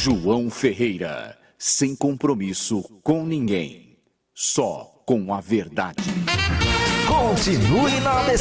João Ferreira, sem compromisso com ninguém, só com a verdade. Continue na ABC.